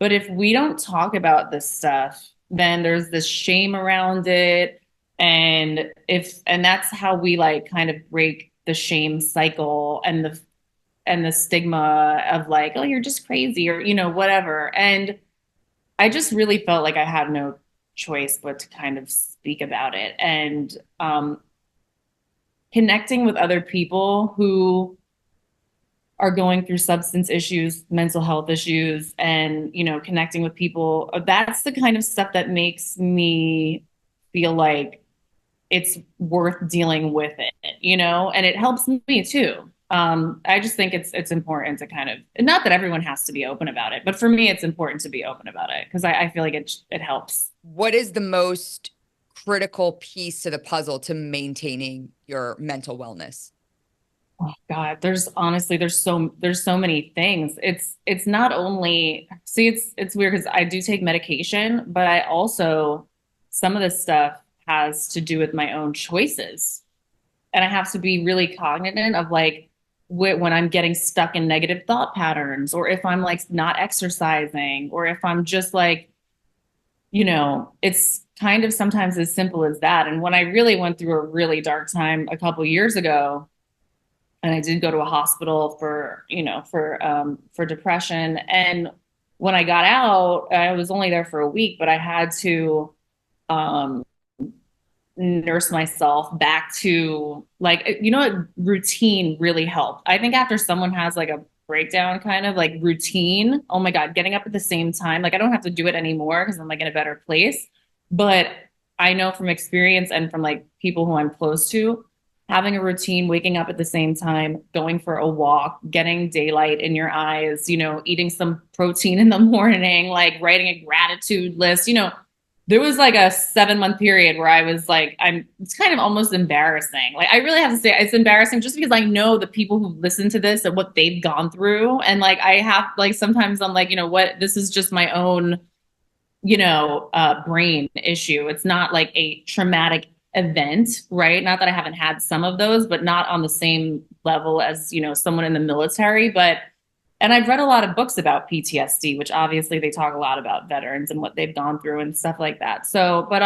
But if we don't talk about this stuff, then there's this shame around it. And that's how we like kind of break the shame cycle and the stigma of like, oh, you're just crazy or, whatever. And I just really felt like I had no choice but to kind of speak about it and connecting with other people who are going through substance issues, mental health issues, and, you know, connecting with people. That's the kind of stuff that makes me feel like it's worth dealing with it, you know, and it helps me too. I just think it's important to kind of, not that everyone has to be open about it, but for me, it's important to be open about it because I feel like it helps. What is the most critical piece to the puzzle to maintaining your mental wellness? Oh God, there's honestly there's so many things. It's not only, see, it's weird because I do take medication, but I also, some of this stuff has to do with my own choices. And I have to be really cognizant of like when I'm getting stuck in negative thought patterns, or if I'm like not exercising, or if I'm just like, you know, it's kind of sometimes as simple as that. And when I really went through a really dark time a couple years ago, and I did go to a hospital for, you know, for depression. And when I got out, I was only there for a week, but I had to um nurse myself back to like, you know what, routine really helped. I think after someone has like a breakdown, kind of like routine, oh my God, getting up at the same time, like I don't have to do it anymore because I'm like in a better place. But I know from experience and from like people who I'm close to, having a routine, waking up at the same time, going for a walk, getting daylight in your eyes, you know, eating some protein in the morning, like writing a gratitude list, you know, there was like a 7 month period where I was like, it's kind of almost embarrassing. Like, I really have to say it's embarrassing just because I know the people who listen to this and what they've gone through. And like, I have, like, sometimes I'm like, you know what, this is just my own, you know, brain issue. It's not like a traumatic event, right? Not that I haven't had some of those, but not on the same level as, you know, someone in the military. But and I've read a lot of books about PTSD, which obviously they talk a lot about veterans and what they've gone through and stuff like that. So, but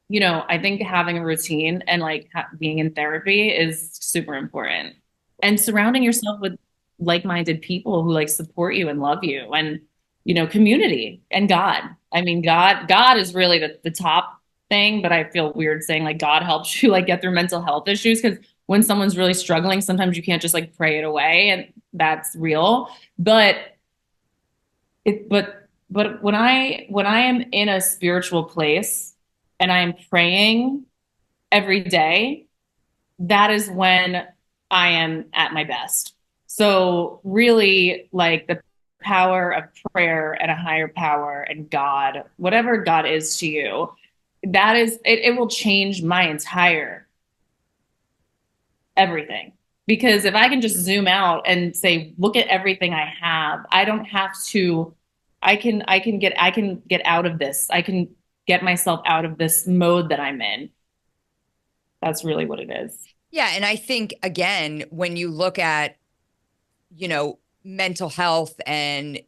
you know, I think having a routine and like being in therapy is super important. And surrounding yourself with like-minded people who like support you and love you, and, you know, community and God. I mean, God is really the top thing, but I feel weird saying like God helps you like get through mental health issues, because when someone's really struggling, sometimes you can't just like pray it away, and that's real. But but when I am in a spiritual place and I am praying every day, that is when I am at my best. So really, like, the power of prayer and a higher power and God, whatever God is to you, that is it, it will change my entire everything. Because if I can just zoom out and say, look at everything I have, I don't have to, I can get out of this. I can get myself out of this mode that I'm in. That's really what it is. Yeah. And I think, again, when you look at, you know, mental health and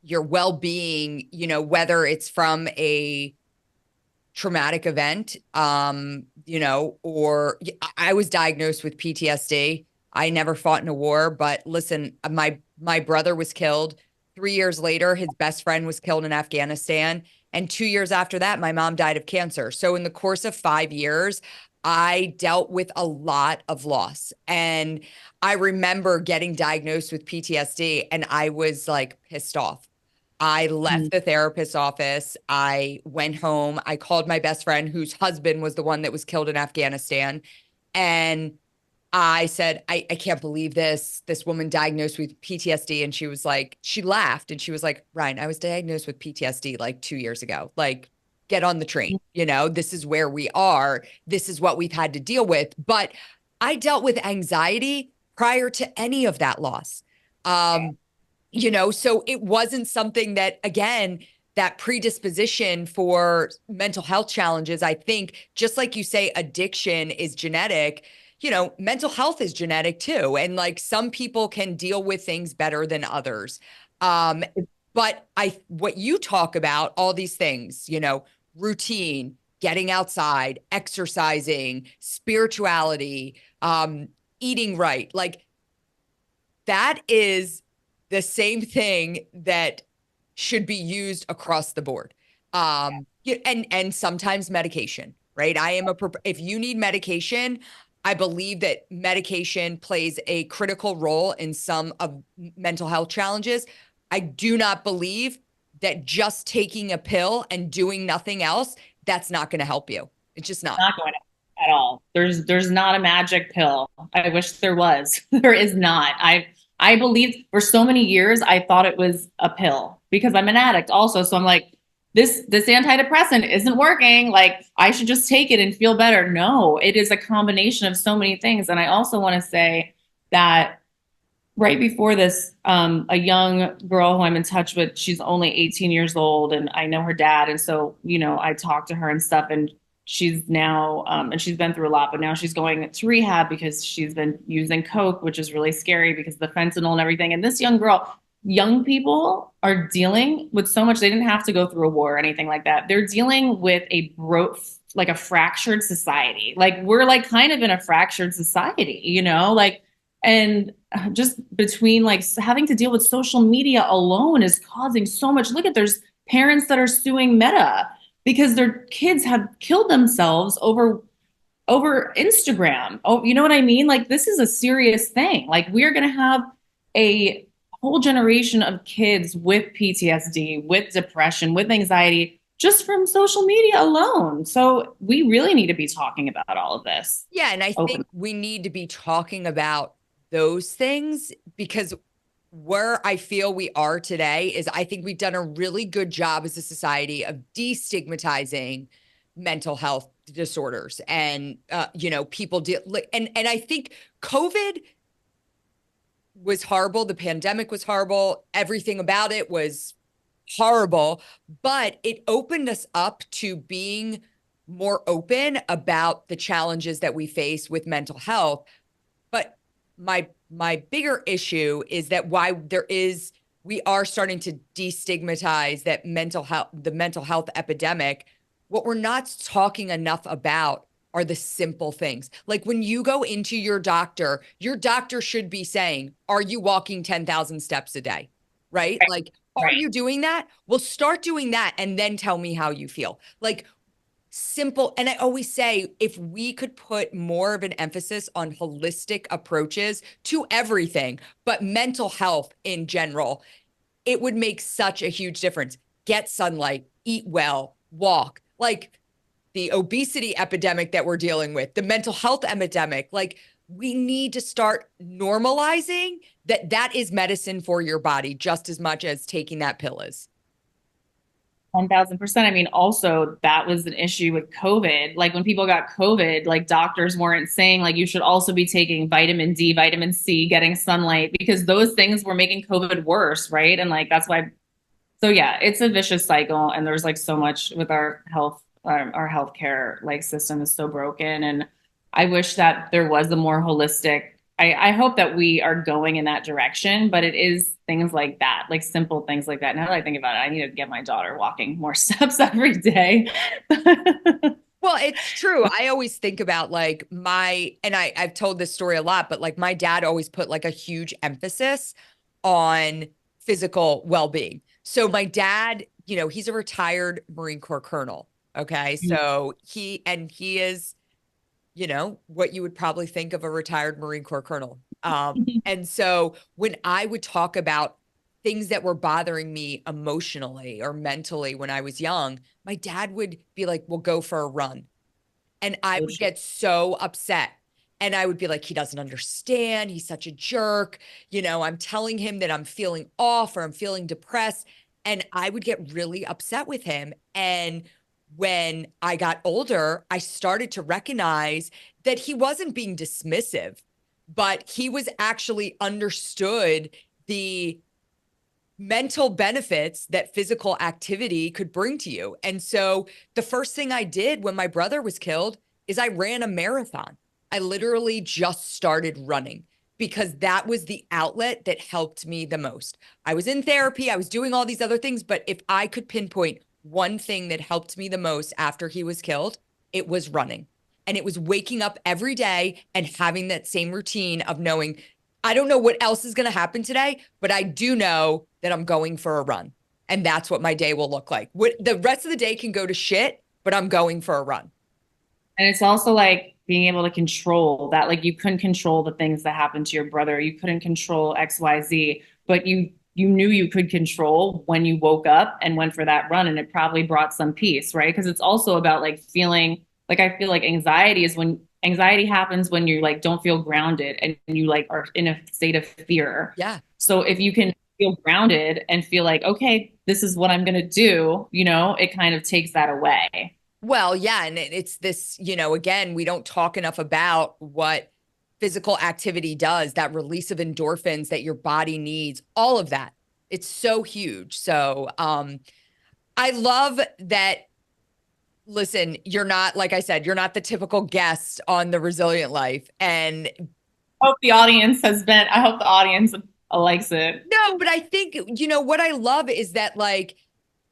your well-being, you know, whether it's from a traumatic event, you know, or I was diagnosed with PTSD. I never fought in a war, but listen, my brother was killed. 3 years later, his best friend was killed in Afghanistan. And 2 years after that, my mom died of cancer. So in the course of 5 years, I dealt with a lot of loss. And I remember getting diagnosed with PTSD and I was like pissed off. I left the therapist's office. I went home. I called my best friend, whose husband was the one that was killed in Afghanistan. And I said, I can't believe this. This woman diagnosed with PTSD. And she was like, she laughed and she was like, Ryan, I was diagnosed with PTSD like 2 years ago. Like, get on the train. You know, this is where we are. This is what we've had to deal with. But I dealt with anxiety prior to any of that loss. You know, so it wasn't something that, again, that predisposition for mental health challenges, I think, just like you say, addiction is genetic, you know, mental health is genetic too. And like some people can deal with things better than others. Um, but what you talk about, all these things, you know, routine, getting outside, exercising, spirituality, eating right, like that is the same thing that should be used across the board. And sometimes medication, right? If you need medication, I believe that medication plays a critical role in some of mental health challenges. I do not believe that just taking a pill and doing nothing else, that's not going to help you. It's just not. Not going to at all. There's not a magic pill. I wish there was. There is not. I believed for so many years I thought it was a pill because I'm an addict also. So I'm like, this antidepressant isn't working. Like I should just take it and feel better. No, it is a combination of so many things. And I also want to say that right before this, a young girl who I'm in touch with, she's only 18 years old and I know her dad. And so, you know, I talk to her and stuff and she's now, and she's been through a lot, but now she's going to rehab because she's been using Coke, which is really scary because of the fentanyl and everything. And this young girl, young people are dealing with so much. They didn't have to go through a war or anything like that. They're dealing with like a fractured society. Like we're like kind of in a fractured society, you know, like, and just between like having to deal with social media alone is causing so much. Look at there's parents that are suing Meta because their kids have killed themselves over Instagram. Oh, you know what I mean? Like this is a serious thing. Like we're going to have a whole generation of kids with PTSD, with depression, with anxiety just from social media alone. So we really need to be talking about all of this. Yeah. And I think we need to be talking about those things because where I feel we are today is I think we've done a really good job as a society of destigmatizing mental health disorders and, you know, people deal and I think COVID was horrible. The pandemic was horrible. Everything about it was horrible, but it opened us up to being more open about the challenges that we face with mental health. But my bigger issue is that we are starting to destigmatize that the mental health epidemic. What we're not talking enough about are the simple things. Like when you go into your doctor should be saying, are you walking 10,000 steps a day? Right? Like, are you doing that? Well, start doing that and then tell me how you feel. Like simple. And I always say, if we could put more of an emphasis on holistic approaches to everything, but mental health in general, it would make such a huge difference. Get sunlight, eat well, walk. Like the obesity epidemic that we're dealing with, the mental health epidemic, like we need to start normalizing that is medicine for your body just as much as taking that pill is. 1000%. I mean, also that was an issue with COVID. Like when people got COVID, like doctors weren't saying like you should also be taking vitamin D, vitamin C, getting sunlight because those things were making COVID worse, right? And like that's why. So yeah, it's a vicious cycle, and there's like so much with our health, our healthcare like system is so broken, and I wish that there was a more holistic. I hope that we are going in that direction, but it is things like that, like simple things like that. Now that I think about it, I need to get my daughter walking more steps every day. Well, it's true. I always think about like I've told this story a lot, but like my dad always put like a huge emphasis on physical well-being. So my dad, you know, he's a retired Marine Corps colonel. Okay. So he is, you know, what you would probably think of a retired Marine Corps colonel. And so when I would talk about things that were bothering me emotionally or mentally when I was young, my dad would be like, well, go for a run. And I would get so upset. And I would be like, he doesn't understand. He's such a jerk. You know, I'm telling him that I'm feeling off or I'm feeling depressed. And I would get really upset with him. And when I got older, I started to recognize that he wasn't being dismissive, but he was actually understood the mental benefits that physical activity could bring to you. And so the first thing I did when my brother was killed is I ran a marathon. I literally just started running because that was the outlet that helped me the most. I was in therapy, I was doing all these other things, but if I could pinpoint one thing that helped me the most after he was killed, it was running. And it was waking up every day and having that same routine of knowing, I don't know what else is going to happen today, but I do know that I'm going for a run. And that's what my day will look like. The rest of the day can go to shit, but I'm going for a run. And it's also like being able to control that. Like you couldn't control the things that happened to your brother. You couldn't control XYZ, but you knew you could control when you woke up and went for that run, and it probably brought some peace, right? Because it's also about like feeling like, I feel like anxiety happens when you like don't feel grounded and you like are in a state of fear. Yeah. So if you can feel grounded and feel like, okay, this is what I'm going to do, it kind of takes that away. Well, yeah. And it's this, again, we don't talk enough about what physical activity does, that release of endorphins that your body needs, all of that. It's so huge. So I love that. Listen, you're not, like I said, you're not the typical guest on The Resilient Life. And I hope the audience likes it. no, but I think, what I love is that like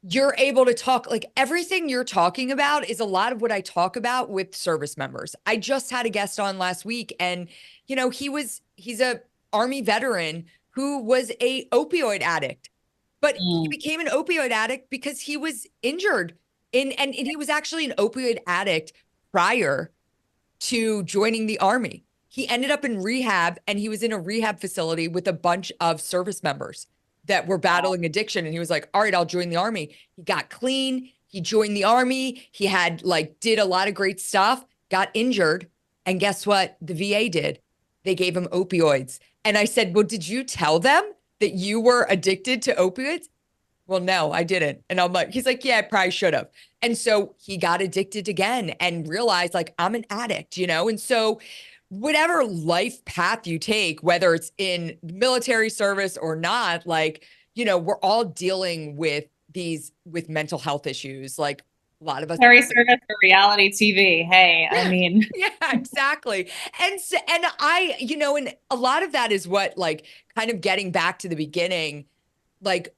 you're able to talk, like everything you're talking about is a lot of what I talk about with service members. I just had a guest on last week, and he's a Army veteran who was a opioid addict, but he became an opioid addict because he was injured and he was actually an opioid addict prior to joining the Army. He ended up in rehab, and he was in a rehab facility with a bunch of service members that were battling addiction. And he was like, all right, I'll join the Army. He got clean. He joined the Army. He had did a lot of great stuff, got injured. And guess what? The VA did. They gave him opioids. And I said, well, did you tell them that you were addicted to opioids? Well, no, I didn't. And he's like, yeah, I probably should have. And so he got addicted again and realized like, I'm an addict, And so whatever life path you take, whether it's in military service or not, we're all dealing with with mental health issues. Like a lot of us. Military service or reality TV. Hey, I mean. Yeah, exactly. And and a lot of that is what, like, kind of getting back to the beginning, like,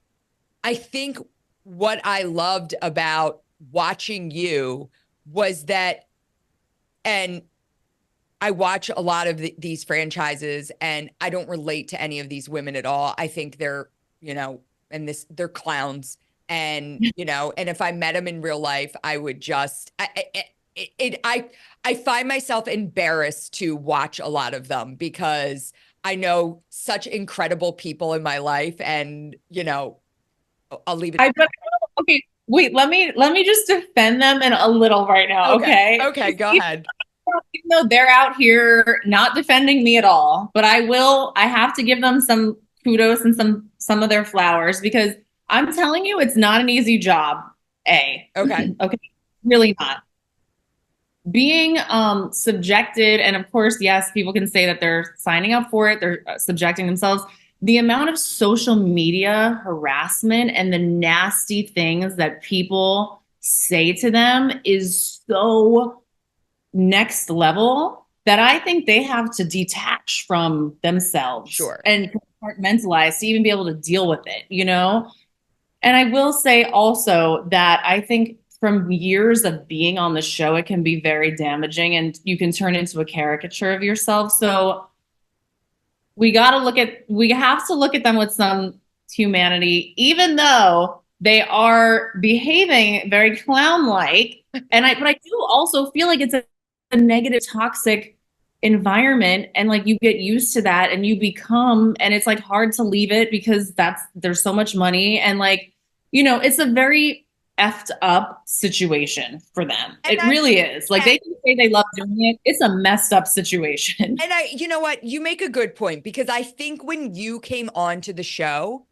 I think what I loved about watching you was that, and I watch a lot of these franchises, and I don't relate to any of these women at all. I think they're, they're clowns. And, and if I met them in real life, I would just, I find myself embarrassed to watch a lot of them because I know such incredible people in my life, and, I'll leave it. Okay, wait, let me just defend them in a little right now, okay? Okay, go ahead. Even though they're out here not defending me at all, but I have to give them some kudos and some of their flowers, because I'm telling you, it's not an easy job. Okay. Really not. Being subjected, and of course, yes, people can say that they're signing up for it, they're subjecting themselves. The amount of social media harassment and the nasty things that people say to them is so next level that I think they have to detach from themselves. Sure. And compartmentalize to even be able to deal with it, And I will say also that I think from years of being on the show, it can be very damaging, and you can turn into a caricature of yourself. So we have to look at them with some humanity, even though they are behaving very clown-like. But I do also feel like it's a negative, toxic environment, and like you get used to that and you become, and it's like hard to leave it because there's so much money, and like, it's a very effed up situation for them. It really is. Like, they can say they love doing it. It's a messed up situation. And you know what? You make a good point, because I think when you came on to the show,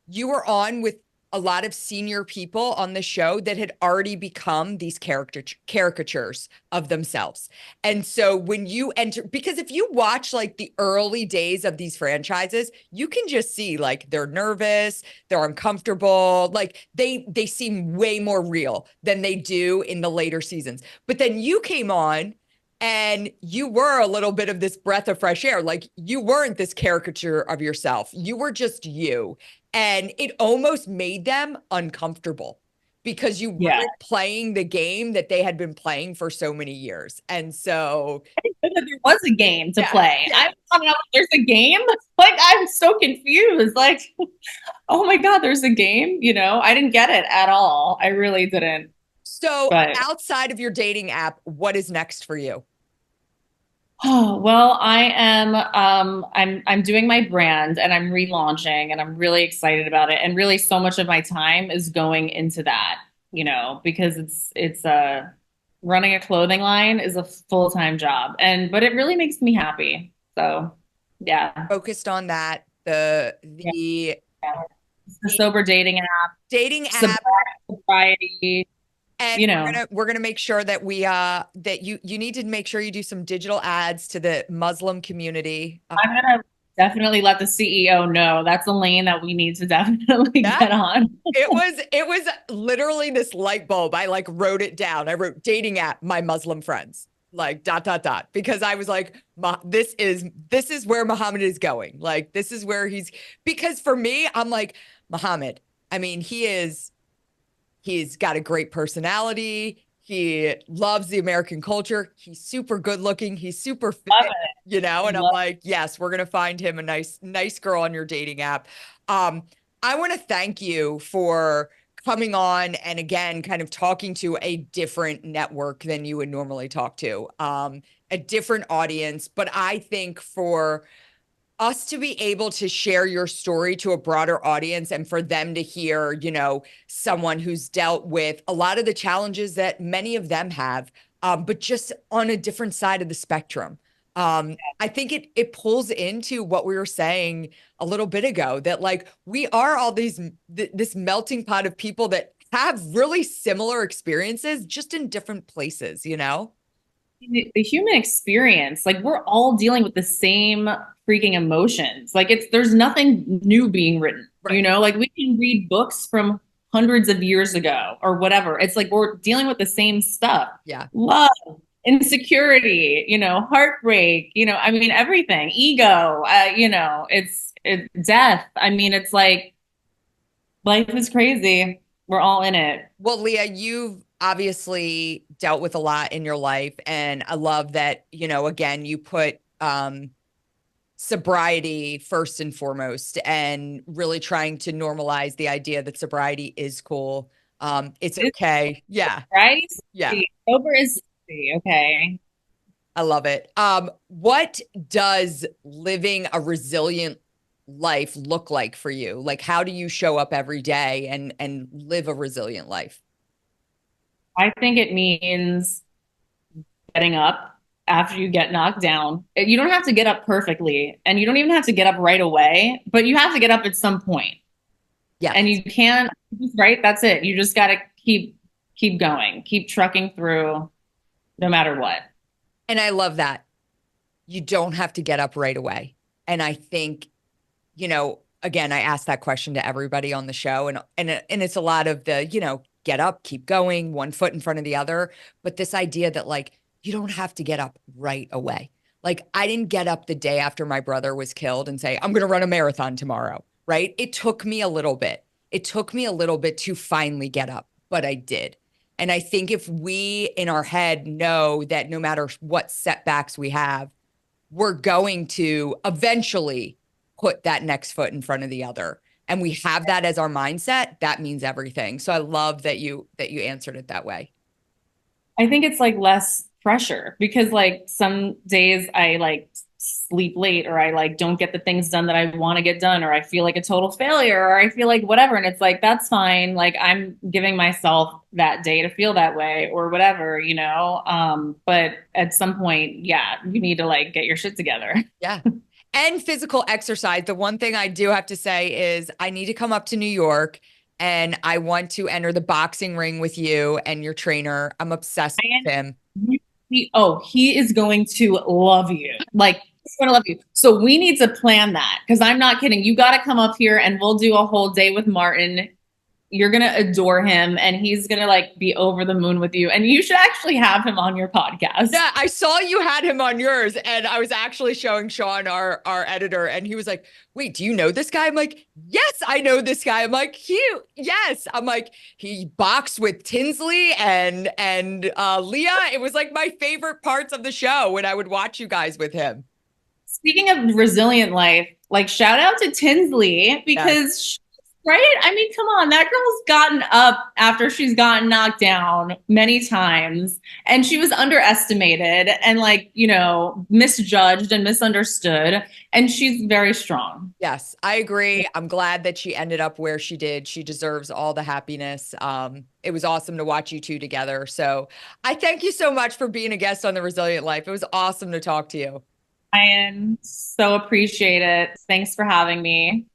you were on with a lot of senior people on the show that had already become these caricatures of themselves. And so when you enter, because if you watch like the early days of these franchises, you can just see like they're nervous, they're uncomfortable, like they seem way more real than they do in the later seasons. But then you came on and you were a little bit of this breath of fresh air. Like, you weren't this caricature of yourself. You were just you. And it almost made them uncomfortable because you weren't playing the game that they had been playing for so many years. And so I didn't know that there was a game to play. I don't know, there's a game. Like, I'm so confused. Like, oh my God, there's a game. I didn't get it at all. I really didn't. So outside of your dating app, what is next for you? Oh, well, I'm doing my brand and I'm relaunching and I'm really excited about it. And really so much of my time is going into that, because it's running a clothing line is a full-time job. But it really makes me happy. So yeah. Focused on that. The Yeah. the Yeah. It's the the sober dating app, dating app. sobriety, And you know. we're gonna make sure that we that you need to make sure you do some digital ads to the Muslim community. I'm gonna definitely let the CEO know that's a lane that we need to definitely Yeah, get on. it was literally this light bulb. I like wrote it down. I wrote dating app, my Muslim friends, like dot dot dot, because I was like, this is where Muhammad is going. Like this is where because for me, I'm like Muhammad. I mean, he's got a great personality. He loves the American culture. He's super good looking. He's super fit, Love it. and I'm Love like, yes, we're gonna find him a nice girl on your dating app. Um, I want to thank you for coming on and again, kind of talking to a different network than you would normally talk to, a different audience. But I think for us to be able to share your story to a broader audience and for them to hear, someone who's dealt with a lot of the challenges that many of them have, but just on a different side of the spectrum. I think it pulls into what we were saying a little bit ago, that like we are all this melting pot of people that have really similar experiences, just in different places, the human experience, like we're all dealing with the same freaking emotions. Like there's nothing new being written, Right. like we can read books from hundreds of years ago or whatever. It's like we're dealing with the same stuff. Yeah. Love, insecurity, heartbreak, I mean, everything, ego, death. I mean, it's like life is crazy. We're all in it. Well, Leah, you've obviously dealt with a lot in your life, and I love that, again, you put sobriety first and foremost, and really trying to normalize the idea that sobriety is cool. It's It's okay. Yeah. right. Yeah. Sober is okay. I love it. What does living a resilient life look like for you? Like, how do you show up every day and live a resilient life? I think it means getting up after you get knocked down. You don't have to get up perfectly, and you don't even have to get up right away, but you have to get up at some point. And Yes. you can't, right? That's it. You just got to keep going, keep trucking through no matter what. And I love that. You don't have to get up right away. And I think, again, I asked that question to everybody on the show, and it's a lot of the, get up, keep going, one foot in front of the other. But this idea that like you don't have to get up right away. Like I didn't get up the day after my brother was killed and say, I'm going to run a marathon tomorrow, right? It took me a little bit. It took me a little bit to finally get up, but I did. And I think if we in our head know that no matter what setbacks we have, we're going to eventually put that next foot in front of the other, and we have that as our mindset, that means everything. So I love that you answered it that way. I think it's like less pressure because like some days I like sleep late or I like don't get the things done that I want to get done or I feel like a total failure or I feel like whatever, and it's like that's fine, like I'm giving myself that day to feel that way or whatever, but at some point, yeah, you need to like get your shit together. Yeah. And physical exercise. The one thing I do have to say is I need to come up to New York, and I want to enter the boxing ring with you and your trainer. I'm obsessed with him. He is going to love you. Like, he's going to love you. So we need to plan that because I'm not kidding. You got to come up here and we'll do a whole day with Martin. You're going to adore him and he's going to like be over the moon with you. And you should actually have him on your podcast. Yeah, I saw you had him on yours, and I was actually showing Sean, our editor, and he was like, "Wait, do you know this guy?" I'm like, "Yes, I know this guy." I'm like, yes." I'm like, he boxed with Tinsley and Leah. It was like my favorite parts of the show when I would watch you guys with him. Speaking of resilient life, like shout out to Tinsley Yeah. because Right? I mean, come on, that girl's gotten up after she's gotten knocked down many times, and she was underestimated and, like, misjudged and misunderstood, and she's very strong. Yes, I agree. I'm glad that she ended up where she did. She deserves all the happiness. It was awesome to watch you two together. So I thank you so much for being a guest on The Resilient Life. It was awesome to talk to you. Ryan, so appreciate it. Thanks for having me.